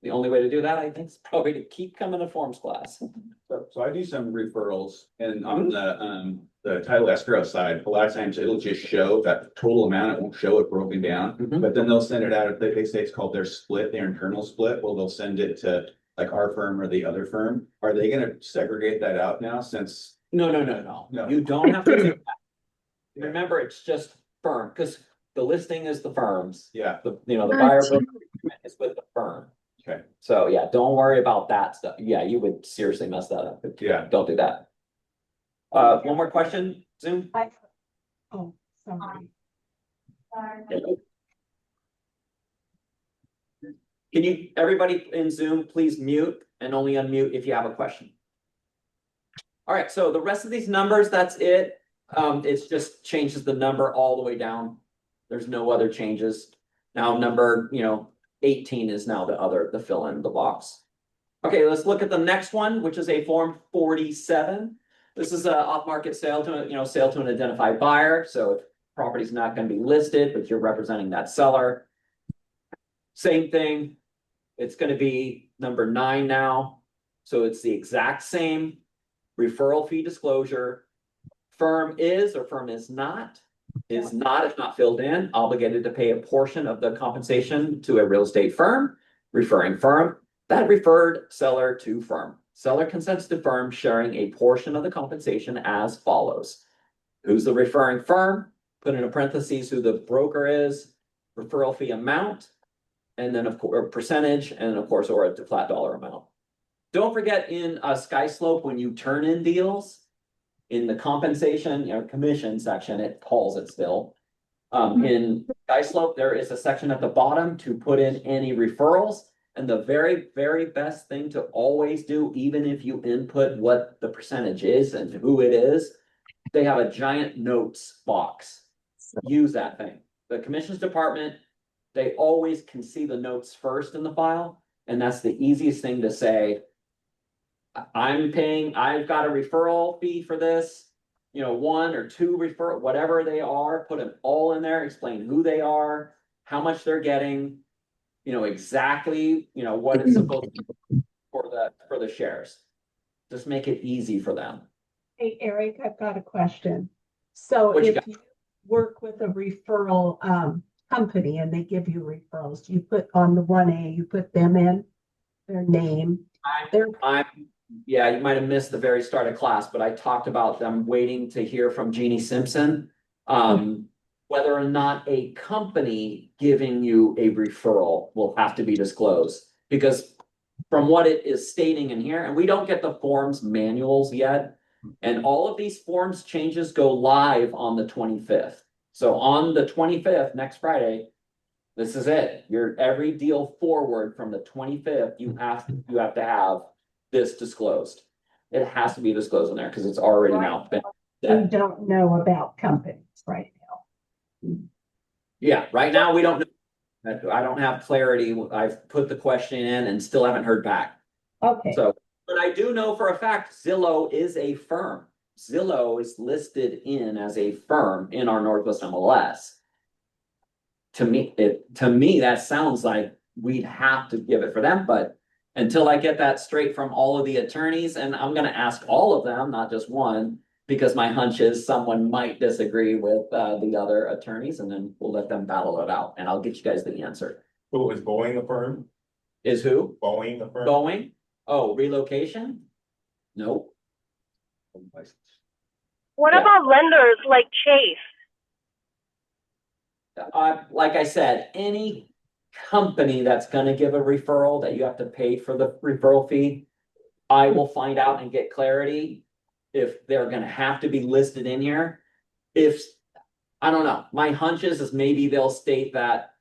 the only way to do that, I think, is probably to keep coming to forms class. So I do some referrals, and on the title escrow side, a lot of times it'll just show that total amount, it won't show it broken down. Mhm. But then they'll send it out, if they say it's called their split, their internal split, well, they'll send it to like our firm or the other firm. Are they gonna segregate that out now since? No. No. You don't have to do that. Remember, it's just firm, because the listing is the firm's. Yeah, The buyer broker agreement is with the firm. okay, So yeah, don't worry about that stuff. Yeah, you would seriously mess that up. yeah. Don't do that. One more question, Zoom? Oh, sorry. Can you, everybody in Zoom, please mute and only unmute if you have a question. All right, so the rest of these numbers, that's it. It's just changes the number all the way down. There's no other changes. Now number, 18 is now the fill in the box. Okay, let's look at the next one, which is a form 47. This is a off-market sale to, sale to an identified buyer. So if property's not going to be listed, but you're representing that seller. Same thing. It's going to be number 9 now. So it's the exact same referral fee disclosure. Firm is or firm is not, if not filled in, obligated to pay a portion of the compensation to a real estate firm, referring firm, that referred seller to firm. Seller consents to firm sharing a portion of the compensation as follows. Who's the referring firm? Put in a parentheses who the broker is, referral fee amount, and then of course, percentage, and of course, or a flat dollar amount. Don't forget in a Sky Slope, when you turn in deals, in the compensation, commission section, it calls it still. In Sky Slope, there is a section at the bottom to put in any referrals. And the very, very best thing to always do, even if you input what the percentage is and who it is, they have a giant notes box. Use that thing. The commissions department, they always can see the notes first in the file. And that's the easiest thing to say. I've got a referral fee for this, 1 or 2 referral, whatever they are, put them all in there, explain who they are, how much they're getting, exactly, what it's supposed to be for the shares. Just make it easy for them. Hey, Eric, I've got a question. So What you if got? you work with a referral, company and they give you referrals, you put on the 1A, you put them in, their name, Yeah, you might have missed the very start of class, but I talked about them waiting to hear from Jeannie Simpson. Whether or not a company giving you a referral will have to be disclosed. Because from what it is stating in here, and we don't get the forms manuals yet, and all of these forms changes go live on the 25th. So on the 25th, next Friday, this is it. Your every deal forward from the 25th, you have to have this disclosed. It has to be disclosed in there because it's already now been. we don't know about companies right now. Yeah, right now we don't know. I don't have clarity. I've put the question in and still haven't heard back. Okay. So, but I do know for a fact Zillow is a firm. Zillow is listed in as a firm in our Northwest MLS. To me, that sounds like we'd have to give it for them, but until I get that straight from all of the attorneys, and I'm gonna ask all of them, not just one, because my hunch is someone might disagree with the other attorneys, and then we'll let them battle it out, and I'll get you guys the answer. Who is Boeing a firm? Is who? Boeing a firm? Boeing? Oh, relocation? Nope. What Yeah. about lenders like Chase? Like I said, any company that's gonna give a referral that you have to pay for the referral fee, I will find out and get clarity if they're gonna have to be listed in here. If, I don't know, my hunches is maybe they'll state that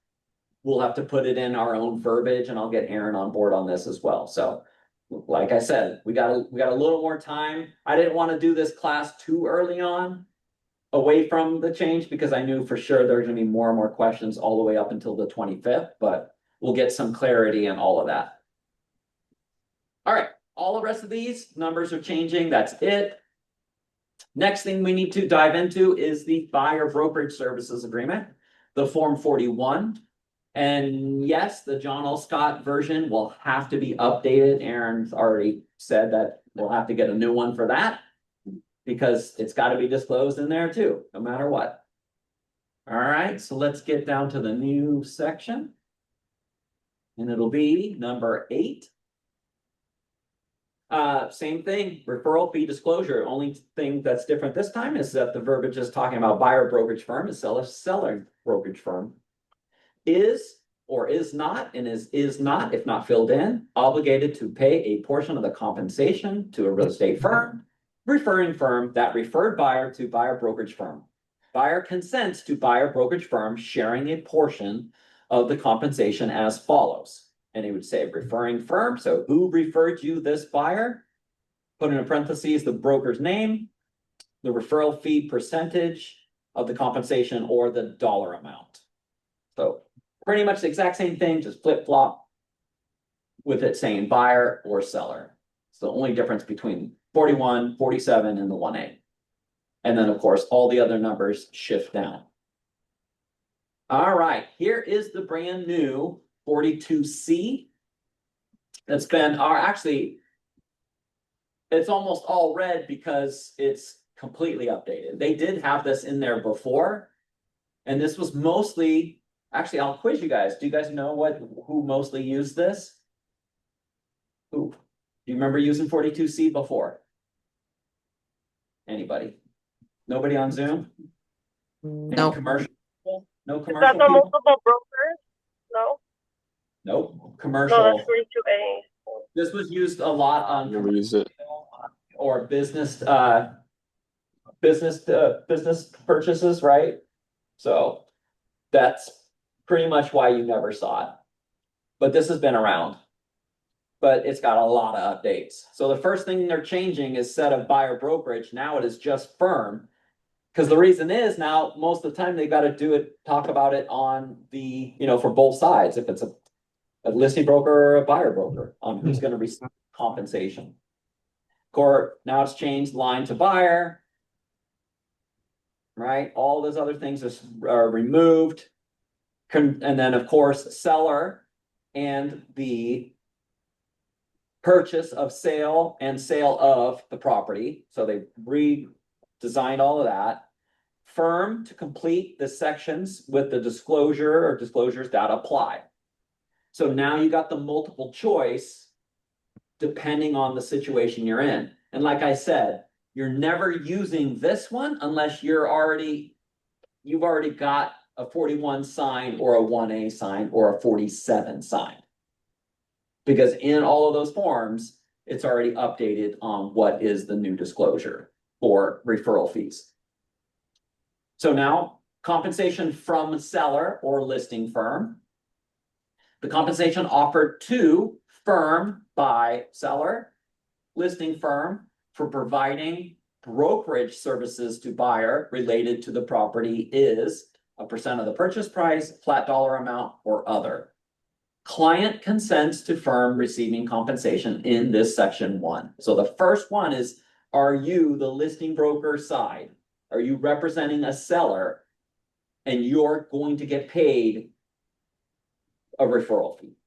we'll have to put it in our own verbiage, and I'll get Aaron on board on this as well. So like I said, we got a little more time. I didn't want to do this class too early on, away from the change, because I knew for sure there's gonna be more and more questions all the way up until the 25th, but we'll get some clarity in all of that. All right, all the rest of these numbers are changing. That's it. Next thing we need to dive into is the buyer brokerage services agreement, the Form 41. And yes, the John L. Scott version will have to be updated. Aaron's already said that we'll have to get a new one for that, because it's got to be disclosed in there too, no matter what. All right, so let's get down to the new section. And it'll be number 8. Same thing, referral fee disclosure. Only thing that's different this time is that the verbiage is talking about buyer brokerage firm, is seller brokerage firm. Is or is not, and is not, if not filled in, obligated to pay a portion of the compensation to a real estate firm, referring firm that referred buyer to buyer brokerage firm. Buyer consents to buyer brokerage firm sharing a portion of the compensation as follows. And it would say referring firm. So who referred you this buyer? Put in parentheses the broker's name, the referral fee percentage of the compensation, or the dollar amount. So pretty much the exact same thing, just flip flop with it saying buyer or seller. It's the only difference between 41, 47, and the 1A. And then of course, all the other numbers shift down. All right, here is the brand new 42C. That's been, actually, it's almost all red because it's completely updated. They did have this in there before, and this was mostly, actually, I'll quiz you guys. Do you guys know who mostly used this? Who? Do you remember using 42C before? Anybody? Nobody on Zoom? No. Commercial? No Is commercial that the people? multiple brokers? No? Nope, No, commercial. that's 42A. This was used a lot on Never use it. or business purchases, right? So that's pretty much why you never saw it. But this has been around. But it's got a lot of updates. So the first thing they're changing is set of buyer brokerage. Now it is just firm. Because the reason is now most of the time they got to talk about it on the, for both sides. If it's a listing broker or a buyer broker on who's going to receive compensation. Now it's changed line to buyer. Right? All those other things are removed. And then of course, seller and the purchase of sale and sale of the property. So they redesigned all of that. firm to complete the sections with the disclosure or disclosures that apply. So now you got the multiple choice depending on the situation you're in. And like I said, you're never using this one unless you've already got a 41 signed or a 1A signed or a 47 signed. Because in all of those forms, it's already updated on what is the new disclosure for referral fees. So now compensation from seller or listing firm. The compensation offered to firm by seller, listing firm for providing brokerage services to buyer related to the property is a percent of the purchase price, flat dollar amount, or other. Client consents to firm receiving compensation in this section 1. So the first one is, are you the listing broker side? Are you representing a seller and you're going to get paid a referral fee?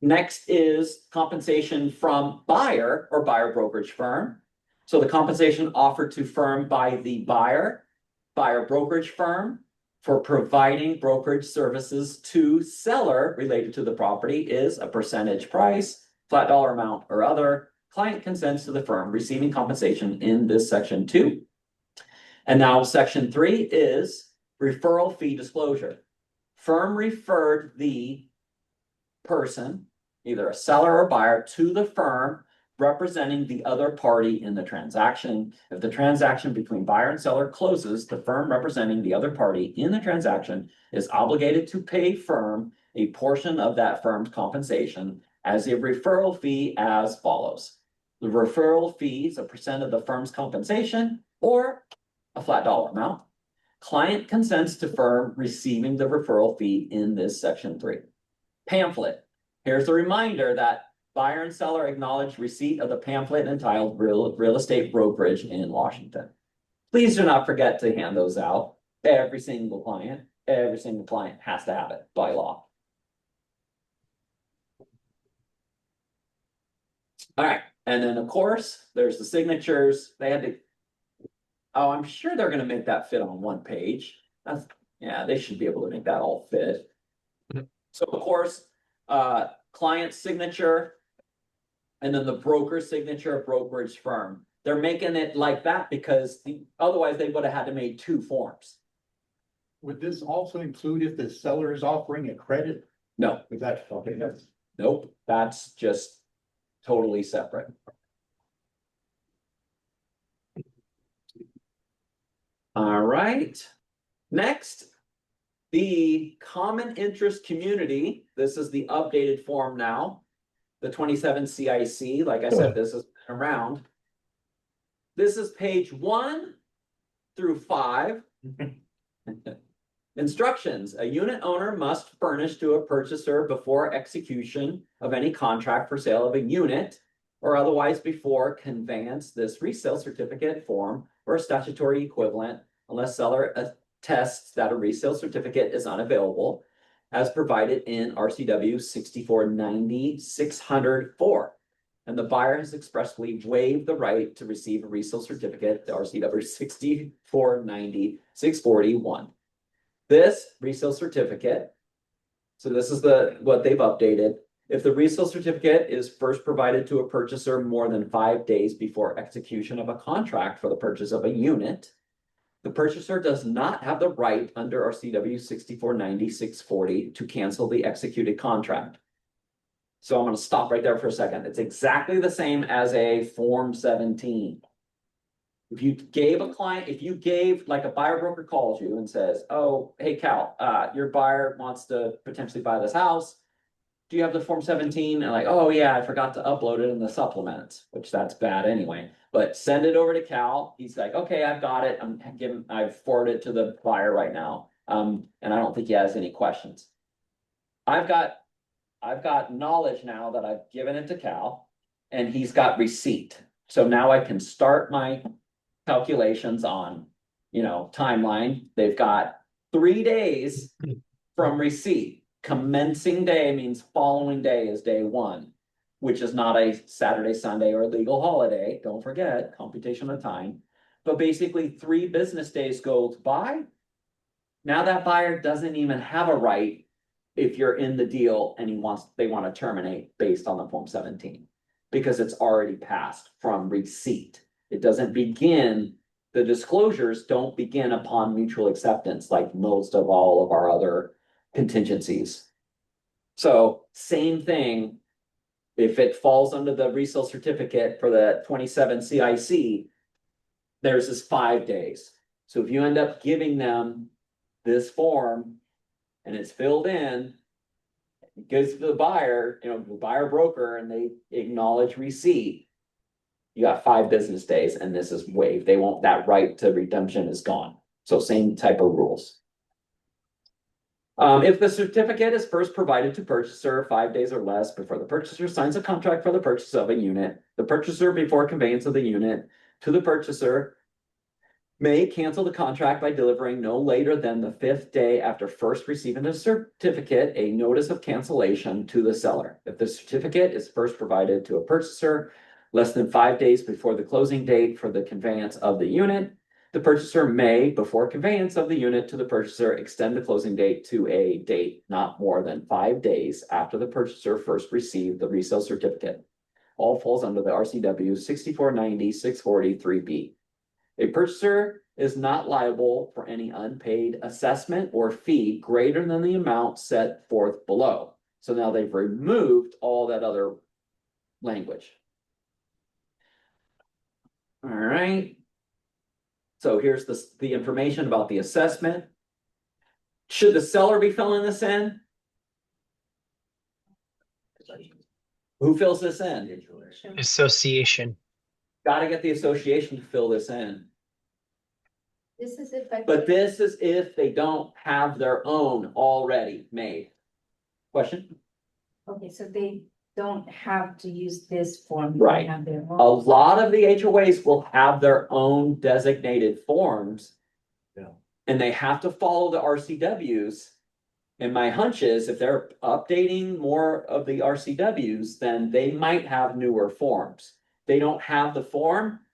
Next is compensation from buyer or buyer brokerage firm. So the compensation offered to firm by the buyer brokerage firm for providing brokerage services to seller related to the property is a percentage price, flat dollar amount, or other. Client consents to the firm receiving compensation in this section 2. And now section 3 is referral fee disclosure. Firm referred the person, either a seller or buyer, to the firm representing the other party in the transaction. If the transaction between buyer and seller closes, the firm representing the other party in the transaction is obligated to pay firm a portion of that firm's compensation as a referral fee as follows. The referral fee is a percent of the firm's compensation or a flat dollar amount. Client consents to firm receiving the referral fee in this section 3. Pamphlet. Here's a reminder that buyer and seller acknowledge receipt of the pamphlet entitled Real Estate Brokerage in Washington. Please do not forget to hand those out. Every single client has to have it by law. All right, and then of course, there's the signatures. They had to, oh, I'm sure they're gonna make that fit on one page. Yeah, they should be able to make that all fit. So of course, client signature, and then the broker signature, brokerage firm. They're making it like that because otherwise they would have had to make 2 forms. Would this also include if the seller is offering a credit? No, Is that, okay, that's. nope, that's just totally separate. All right, next, the common interest community. This is the updated form now. The 27 CIC, like I said, this is around. This is page 1 through 5. Instructions. A unit owner must furnish to a purchaser before execution of any contract for sale of a unit or otherwise before conveyance this resale certificate form or a statutory equivalent unless seller attests that a resale certificate is unavailable as provided in RCW 6490-604. And the buyer has expressly waived the right to receive a resale certificate, the RCW 6490-641. This resale certificate, so this is what they've updated. If the resale certificate is first provided to a purchaser more than 5 days before execution of a contract for the purchase of a unit, the purchaser does not have the right under RCW 6490-640 to cancel the executed contract. So I'm going to stop right there for a second. It's exactly the same as a Form 17. If you gave a client, like a buyer broker calls you and says, oh, hey, Cal, your buyer wants to potentially buy this house. Do you have the Form 17? And like, oh yeah, I forgot to upload it in the supplements, which that's bad anyway. But send it over to Cal. He's like, okay, I've got it. I've forwarded it to the buyer right now. And I don't think he has any questions. I've got knowledge now that I've given it to Cal, and he's got receipt. So now I can start my calculations on, timeline. They've got 3 days from receipt. Commencing day means following day is day 1. which is not a Saturday, Sunday, or legal holiday, don't forget, computation of time. But basically 3 business days goes by. Now that buyer doesn't even have a right if you're in the deal and they want to terminate based on the Form 17. Because it's already passed from receipt. It doesn't begin, the disclosures don't begin upon mutual acceptance like most of all of our other contingencies. So same thing, if it falls under the resale certificate for the 27 CIC, there's this 5 days. So if you end up giving them this form and it's filled in, it goes to the buyer, the buyer broker, and they acknowledge receipt. You got 5 business days and this is waived. That right to redemption is gone. So same type of rules. If the certificate is first provided to purchaser 5 days or less before the purchaser signs a contract for the purchase of a unit, the purchaser before conveyance of the unit to the purchaser may cancel the contract by delivering no later than the 5th day after first receiving the certificate, a notice of cancellation to the seller. If the certificate is first provided to a purchaser less than 5 days before the closing date for the conveyance of the unit, the purchaser may, before conveyance of the unit to the purchaser, extend the closing date to a date not more than 5 days after the purchaser first received the resale certificate. All falls under the RCW 6490-643B. A purchaser is not liable for any unpaid assessment or fee greater than the amount set forth below. So now they've removed all that other language. All right. So here's the information about the assessment. Should the seller be filling this in? Who fills this in? Association. Got to get the association to fill this in. This is effective. But this is if they don't have their own already made. Question? Okay, so they don't have to use this form. They Right. have their own. A lot of the HOAs will have their own designated forms. Yeah. And they have to follow the RCWs. And my hunch is if they're updating more of the RCWs, then they might have newer forms. They don't have the form.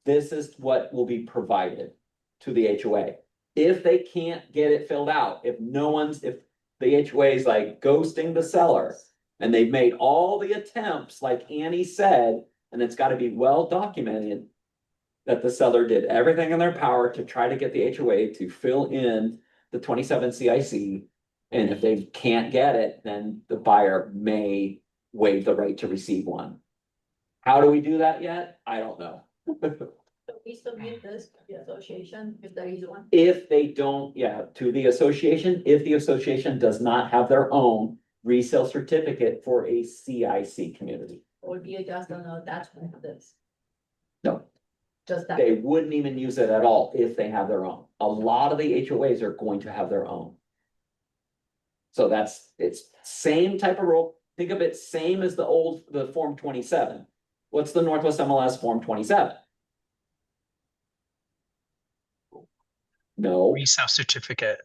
This is what will be provided to the HOA. If they can't get it filled out, if the HOA is like ghosting the seller and they've made all the attempts, like Annie said, and it's got to be well documented that the seller did everything in their power to try to get the HOA to fill in the 27 CIC. And if they can't get it, then the buyer may waive the right to receive one. How do we do that yet? I don't know. So we submit this to the association if there is one. If they don't, to the association, if the association does not have their own resale certificate for a CIC community. Or be just an attachment to this. No, Just that. they wouldn't even use it at all if they have their own. A lot of the HOAs are going to have their own. So it's same type of rule. Think of it same as the Form 27. What's the Northwest MLS Form 27? No. Resale certificate.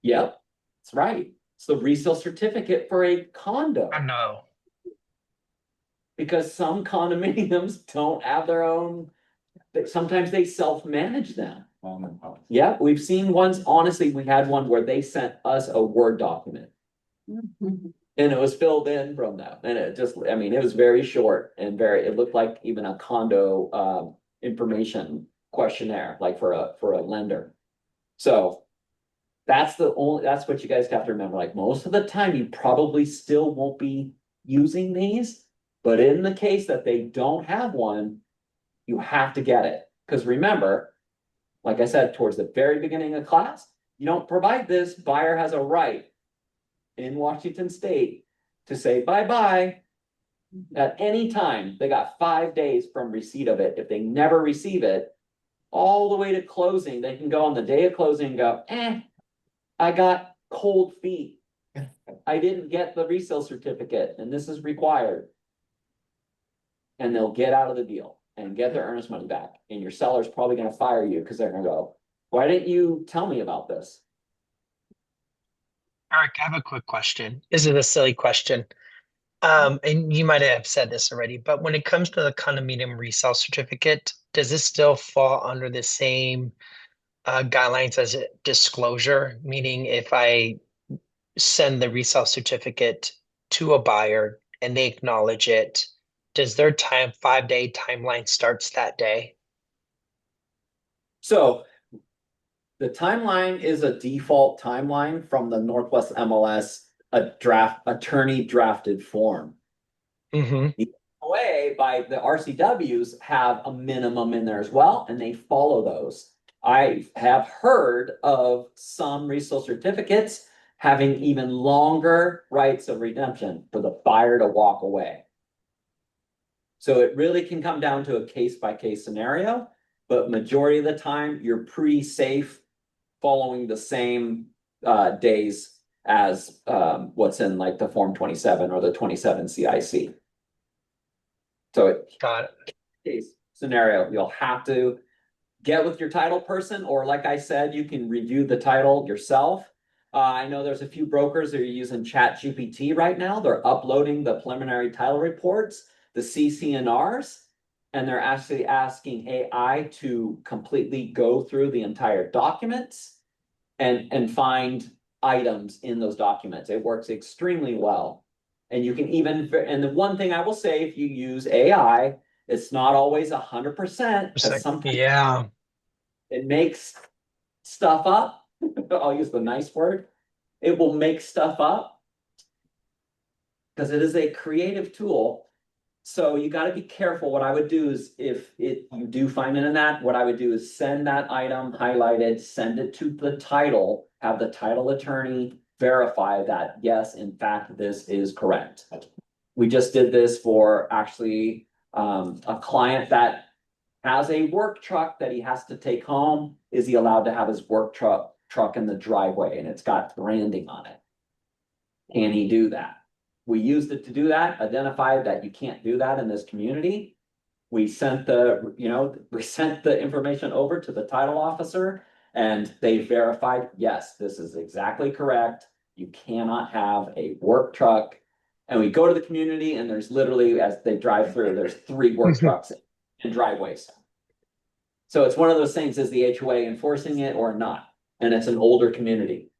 Yep, that's right. It's the resale certificate for a condo. I know. Because some condominiums don't have their own, sometimes they self-manage them. Yeah, we've seen ones, honestly, we had one where they sent us a Word document. And it was filled in from them, and it was very short and it looked like even a condo information questionnaire, like for a lender. So that's what you guys have to remember. Like most of the time, you probably still won't be using these, but in the case that they don't have one, you have to get it. Because remember, like I said, towards the very beginning of class, you don't provide this, buyer has a right in Washington State to say bye-bye at any time. They got 5 days from receipt of it. If they never receive it, all the way to closing, they can go on the day of closing and go, I got cold feet. I didn't get the resale certificate and this is required. And they'll get out of the deal and get their earnest money back. And your seller's probably gonna fire you because they're gonna go, why didn't you tell me about this? Eric, I have a quick question. Is it a silly question? And you might have said this already, but when it comes to the condominium resale certificate, does this still fall under the same guidelines as a disclosure? Meaning if I send the resale certificate to a buyer and they acknowledge it, does their 5-day timeline starts that day? So the timeline is a default timeline from the Northwest MLS, a attorney drafted form. Mm-hmm. The way by the RCWs have a minimum in there as well, and they follow those. I have heard of some resale certificates having even longer rights of redemption for the buyer to walk away. So it really can come down to a case by case scenario, but majority of the time you're pretty safe following the same days as what's in like the Form 27 or the 27 CIC. So it Got it. case scenario, you'll have to get with your title person, or like I said, you can review the title yourself. I know there's a few brokers that are using ChatGPT right now. They're uploading the preliminary title reports, the CC&Rs, and they're actually asking AI to completely go through the entire documents and find items in those documents. It works extremely well. And you can even, and the one thing I will say, if you use AI, it's not always 100%, because sometimes Yeah. it makes stuff up. I'll use the nice word. It will make stuff up because it is a creative tool. So you got to be careful. What I would do is if you do find it in that, what I would do is send that item highlighted, send it to the title, have the title attorney verify that, yes, in fact, this is correct. We just did this for actually a client that has a work truck that he has to take home. Is he allowed to have his work truck in the driveway and it's got branding on it? Can he do that? We used it to do that, identified that you can't do that in this community. We sent the information over to the title officer and they verified, yes, this is exactly correct. You cannot have a work truck. And we go to the community and there's literally, as they drive through, there's 3 work trucks in driveways. So it's one of those things, is the HOA enforcing it or not? And it's an older community.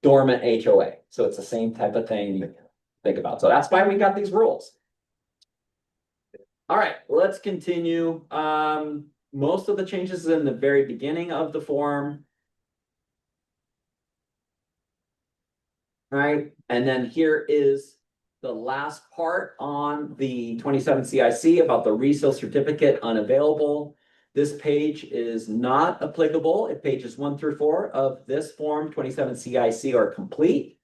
Dormant HOA. So it's the same type of thing you think about. So that's why we got these rules. All right, let's continue. Most of the changes is in the very beginning of the form. All right, and then here is the last part on the 27 CIC about the resale certificate unavailable. This page is not applicable if pages 1 through 4 of this form 27 CIC are complete.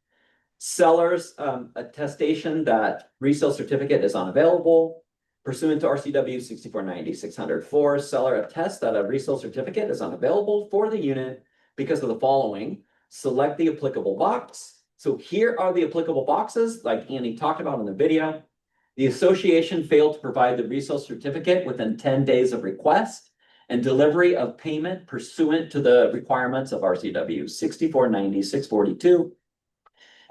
Seller's attestation that resale certificate is unavailable. Pursuant to RCW 6490-604, seller attests that a resale certificate is unavailable for the unit because of the following. Select the applicable box. So here are the applicable boxes, like Annie talked about in the video. The association failed to provide the resale certificate within 10 days of request and delivery of payment pursuant to the requirements of RCW 6490-642.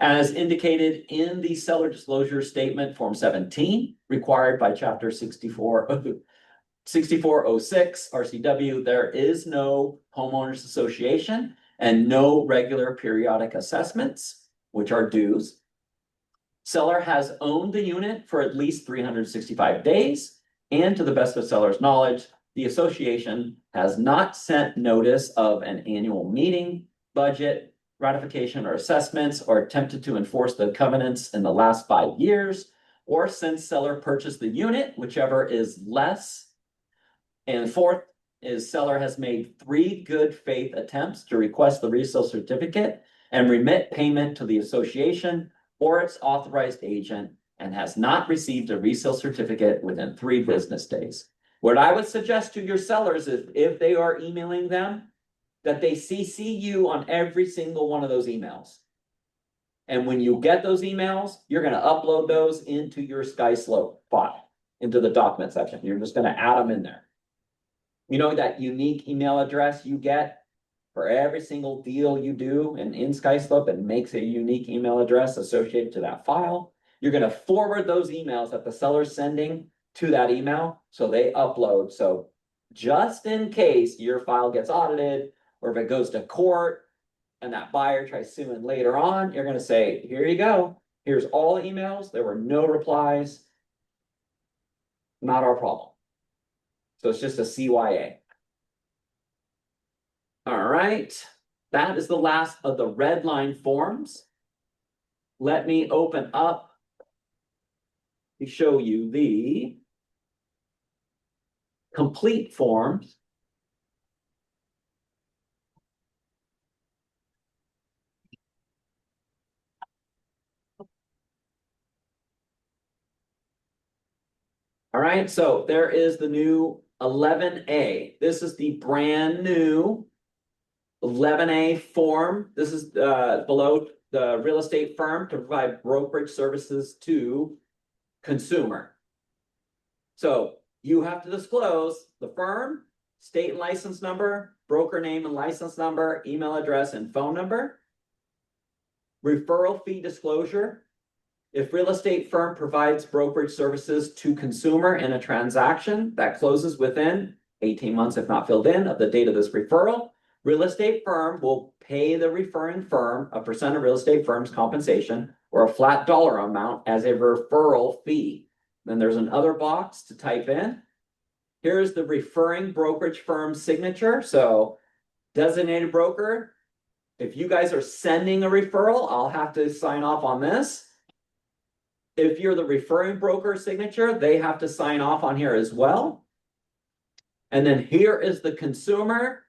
As indicated in the seller disclosure statement, Form 17, required by Chapter 6406 RCW, there is no homeowners association and no regular periodic assessments, which are dues. Seller has owned the unit for at least 365 days, and to the best of seller's knowledge, the association has not sent notice of an annual meeting, budget, ratification, or assessments, or attempted to enforce the covenants in the last 5 years, or since seller purchased the unit, whichever is less. And fourth is seller has made 3 good faith attempts to request the resale certificate and remit payment to the association or its authorized agent, and has not received a resale certificate within 3 business days. What I would suggest to your sellers is, if they are emailing them, that they CC you on every single one of those emails. And when you get those emails, you're going to upload those into your SkySlope file, into the document section. You're just going to add them in there. You know that unique email address you get for every single deal you do, and in SkySlope, it makes a unique email address associated to that file. You're gonna forward those emails that the seller's sending to that email, so they upload, so just in case your file gets audited, or if it goes to court and that buyer tries suing later on, you're gonna say, here you go, here's all the emails, there were no replies. Not our problem. So it's just a CYA. All right, that is the last of the red line forms. Let me open up to show you the complete forms. All right, so there is the new 11A. This is the brand new 11A form. This is below the real estate firm to provide brokerage services to consumer. So you have to disclose the firm, state and license number, broker name and license number, email address and phone number. Referral fee disclosure. If real estate firm provides brokerage services to consumer in a transaction that closes within 18 months, if not filled in, of the date of this referral, real estate firm will pay the referring firm a percent of real estate firm's compensation or a flat dollar amount as a referral fee. Then there's another box to type in. Here's the referring brokerage firm's signature. So designated broker, if you guys are sending a referral, I'll have to sign off on this. If you're the referring broker signature, they have to sign off on here as well. And then here is the consumer,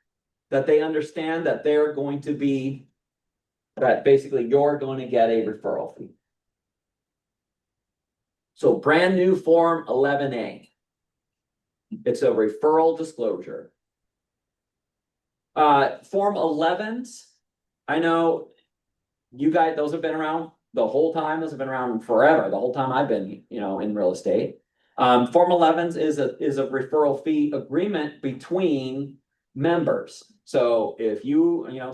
that they understand that they're going to be, that basically you're going to get a referral fee. So brand new form 11A. It's a referral disclosure. Form 11s, I know you guys, those have been around the whole time. Those have been around forever, the whole time I've been, in real estate. Form 11s is a referral fee agreement between members. So if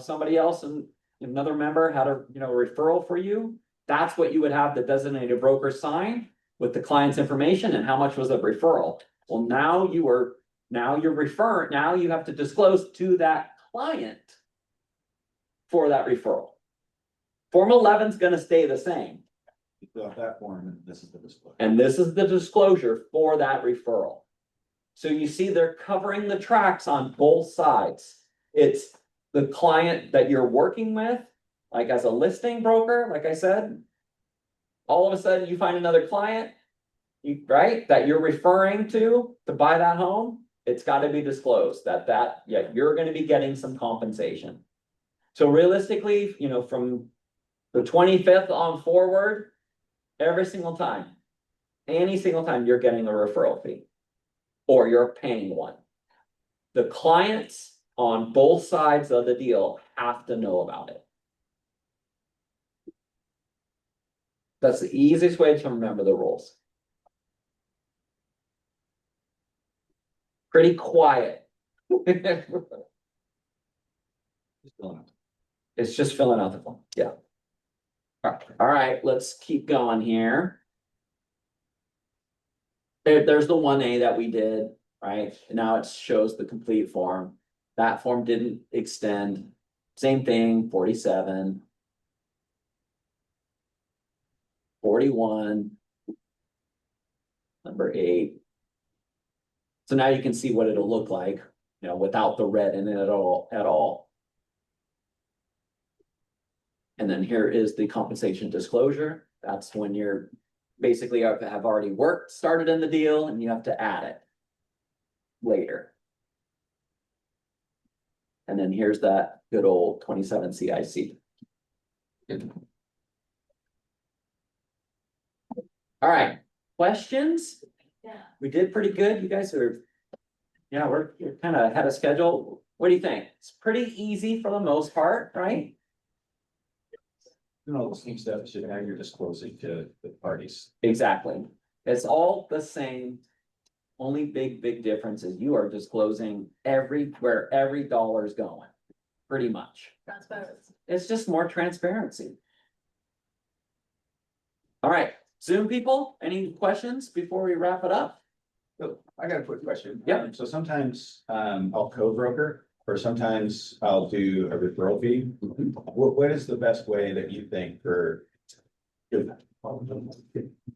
somebody else and another member had a referral for you, that's what you would have the designated broker sign with the client's information and how much was the referral. Well, now you're referring, now you have to disclose to that client for that referral. Form 11 is going to stay the same. You fill out that form and this is the disclosure. And this is the disclosure for that referral. So you see they're covering the tracks on both sides. It's the client that you're working with, like as a listing broker, like I said, all of a sudden you find another client, right, that you're referring to buy that home. It's got to be disclosed that you're going to be getting some compensation. So realistically, from the 25th on forward, every single time, any single time you're getting a referral fee or you're paying one. The clients on both sides of the deal have to know about it. That's the easiest way to remember the rules. Pretty quiet. It's just filling out the form. Yeah. All right, let's keep going here. There's the 1A that we did, right? Now it shows the complete form. That form didn't extend. Same thing, 47. 41. Number 8. So now you can see what it'll look like, without the red in it at all. And then here is the compensation disclosure. That's when you're basically have already started in the deal and you have to add it later. And then here's that good old 27 CIC. All right, questions? Yeah. We did pretty good. You guys are, we're kind of ahead of schedule. What do you think? It's pretty easy for the most part, right? Those things that should have you're disclosing to the parties. Exactly. It's all the same. Only big difference is you are disclosing where every dollar is going, pretty much. Transparency. It's just more transparency. All right, Zoom people, any questions before we wrap it up? So I got a quick question. Yeah. So sometimes I'll co-broker or sometimes I'll do a referral fee. What is the best way that you think for?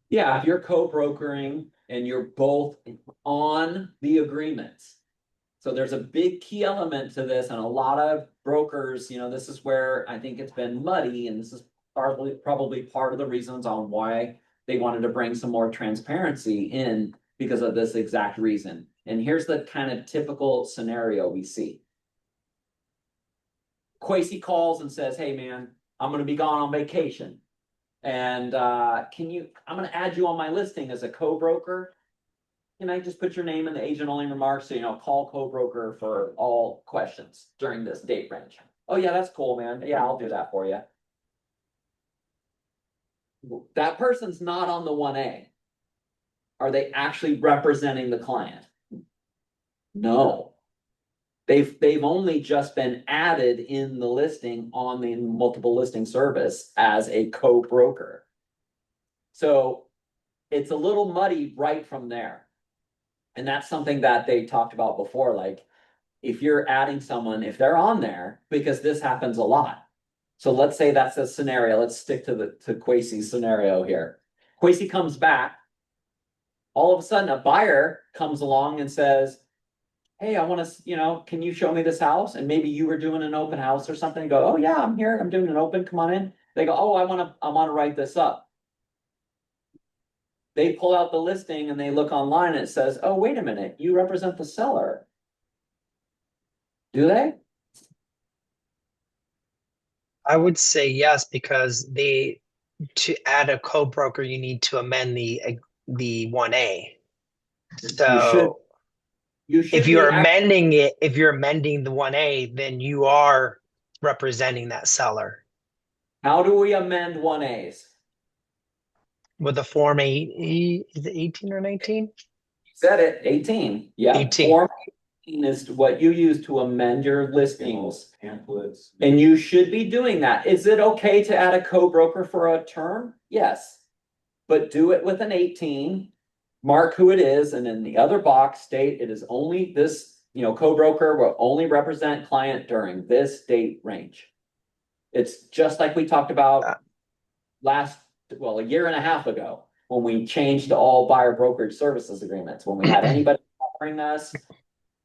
Yeah, if you're co-brokering and you're both on the agreements. So there's a big key element to this, and a lot of brokers, this is where I think it's been muddy, and this is probably part of the reasons on why they wanted to bring some more transparency in because of this exact reason. And here's the kind of typical scenario we see. Quasi calls and says, hey man, I'm gonna be gone on vacation. And I'm gonna add you on my listing as a co-broker. Can I just put your name in the agent only remarks? So, call co-broker for all questions during this date range. Oh yeah, that's cool, man. Yeah, I'll do that for you. That person's not on the 1A. Are they actually representing the client? No. They've only just been added in the listing on the multiple listing service as a co-broker. So it's a little muddy right from there. And that's something that they talked about before. Like if you're adding someone, if they're on there, because this happens a lot. So let's say that's a scenario. Let's stick to Quasi's scenario here. Quasi comes back. All of a sudden a buyer comes along and says, hey, I want to, can you show me this house? And maybe you were doing an open house or something. Go, oh yeah, I'm here. I'm doing an open. Come on in. They go, oh, I want to write this up. They pull out the listing and they look online and it says, oh, wait a minute, you represent the seller. Do they? I would say yes, because to add a co-broker, you need to amend the 1A. So if you're amending the 1A, then you are representing that seller. How do we amend 1As? With the Form 8, is it 18 or 19? Said it, 18. Yeah. 18. Form 18 is what you use to amend your listings. Pamphlets. And you should be doing that. Is it okay to add a co-broker for a term? Yes. But do it with an 18. Mark who it is, and in the other box state it is only this, co-broker will only represent client during this date range. It's just like we talked about a year and a half ago when we changed to all buyer brokerage services agreements. When we had anybody offering us,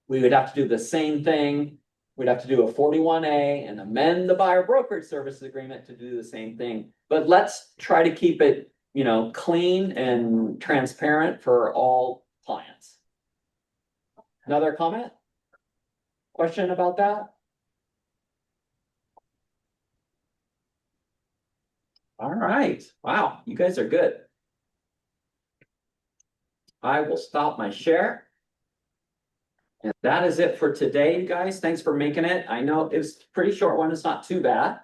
we would have to do the same thing. We'd have to do a 41A and amend the buyer brokerage services agreement to do the same thing. But let's try to keep it clean and transparent for all clients. Another comment? Question about that? All right. Wow, you guys are good. I will stop my share. And that is it for today, you guys. Thanks for making it. I know it was a pretty short one. It's not too bad.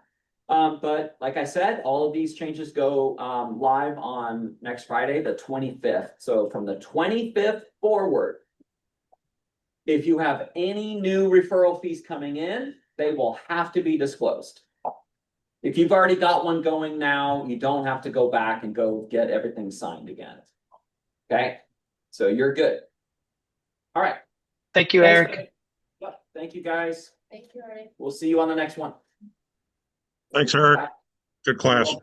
But like I said, all of these changes go live on next Friday, the 25th. So from the 25th forward, if you have any new referral fees coming in, they will have to be disclosed. If you've already got one going now, you don't have to go back and go get everything signed again. Okay, so you're good. All right. Thank you, Eric. Thank you, guys. Thank you, Eric. We'll see you on the next one. Thanks, Eric. Good class.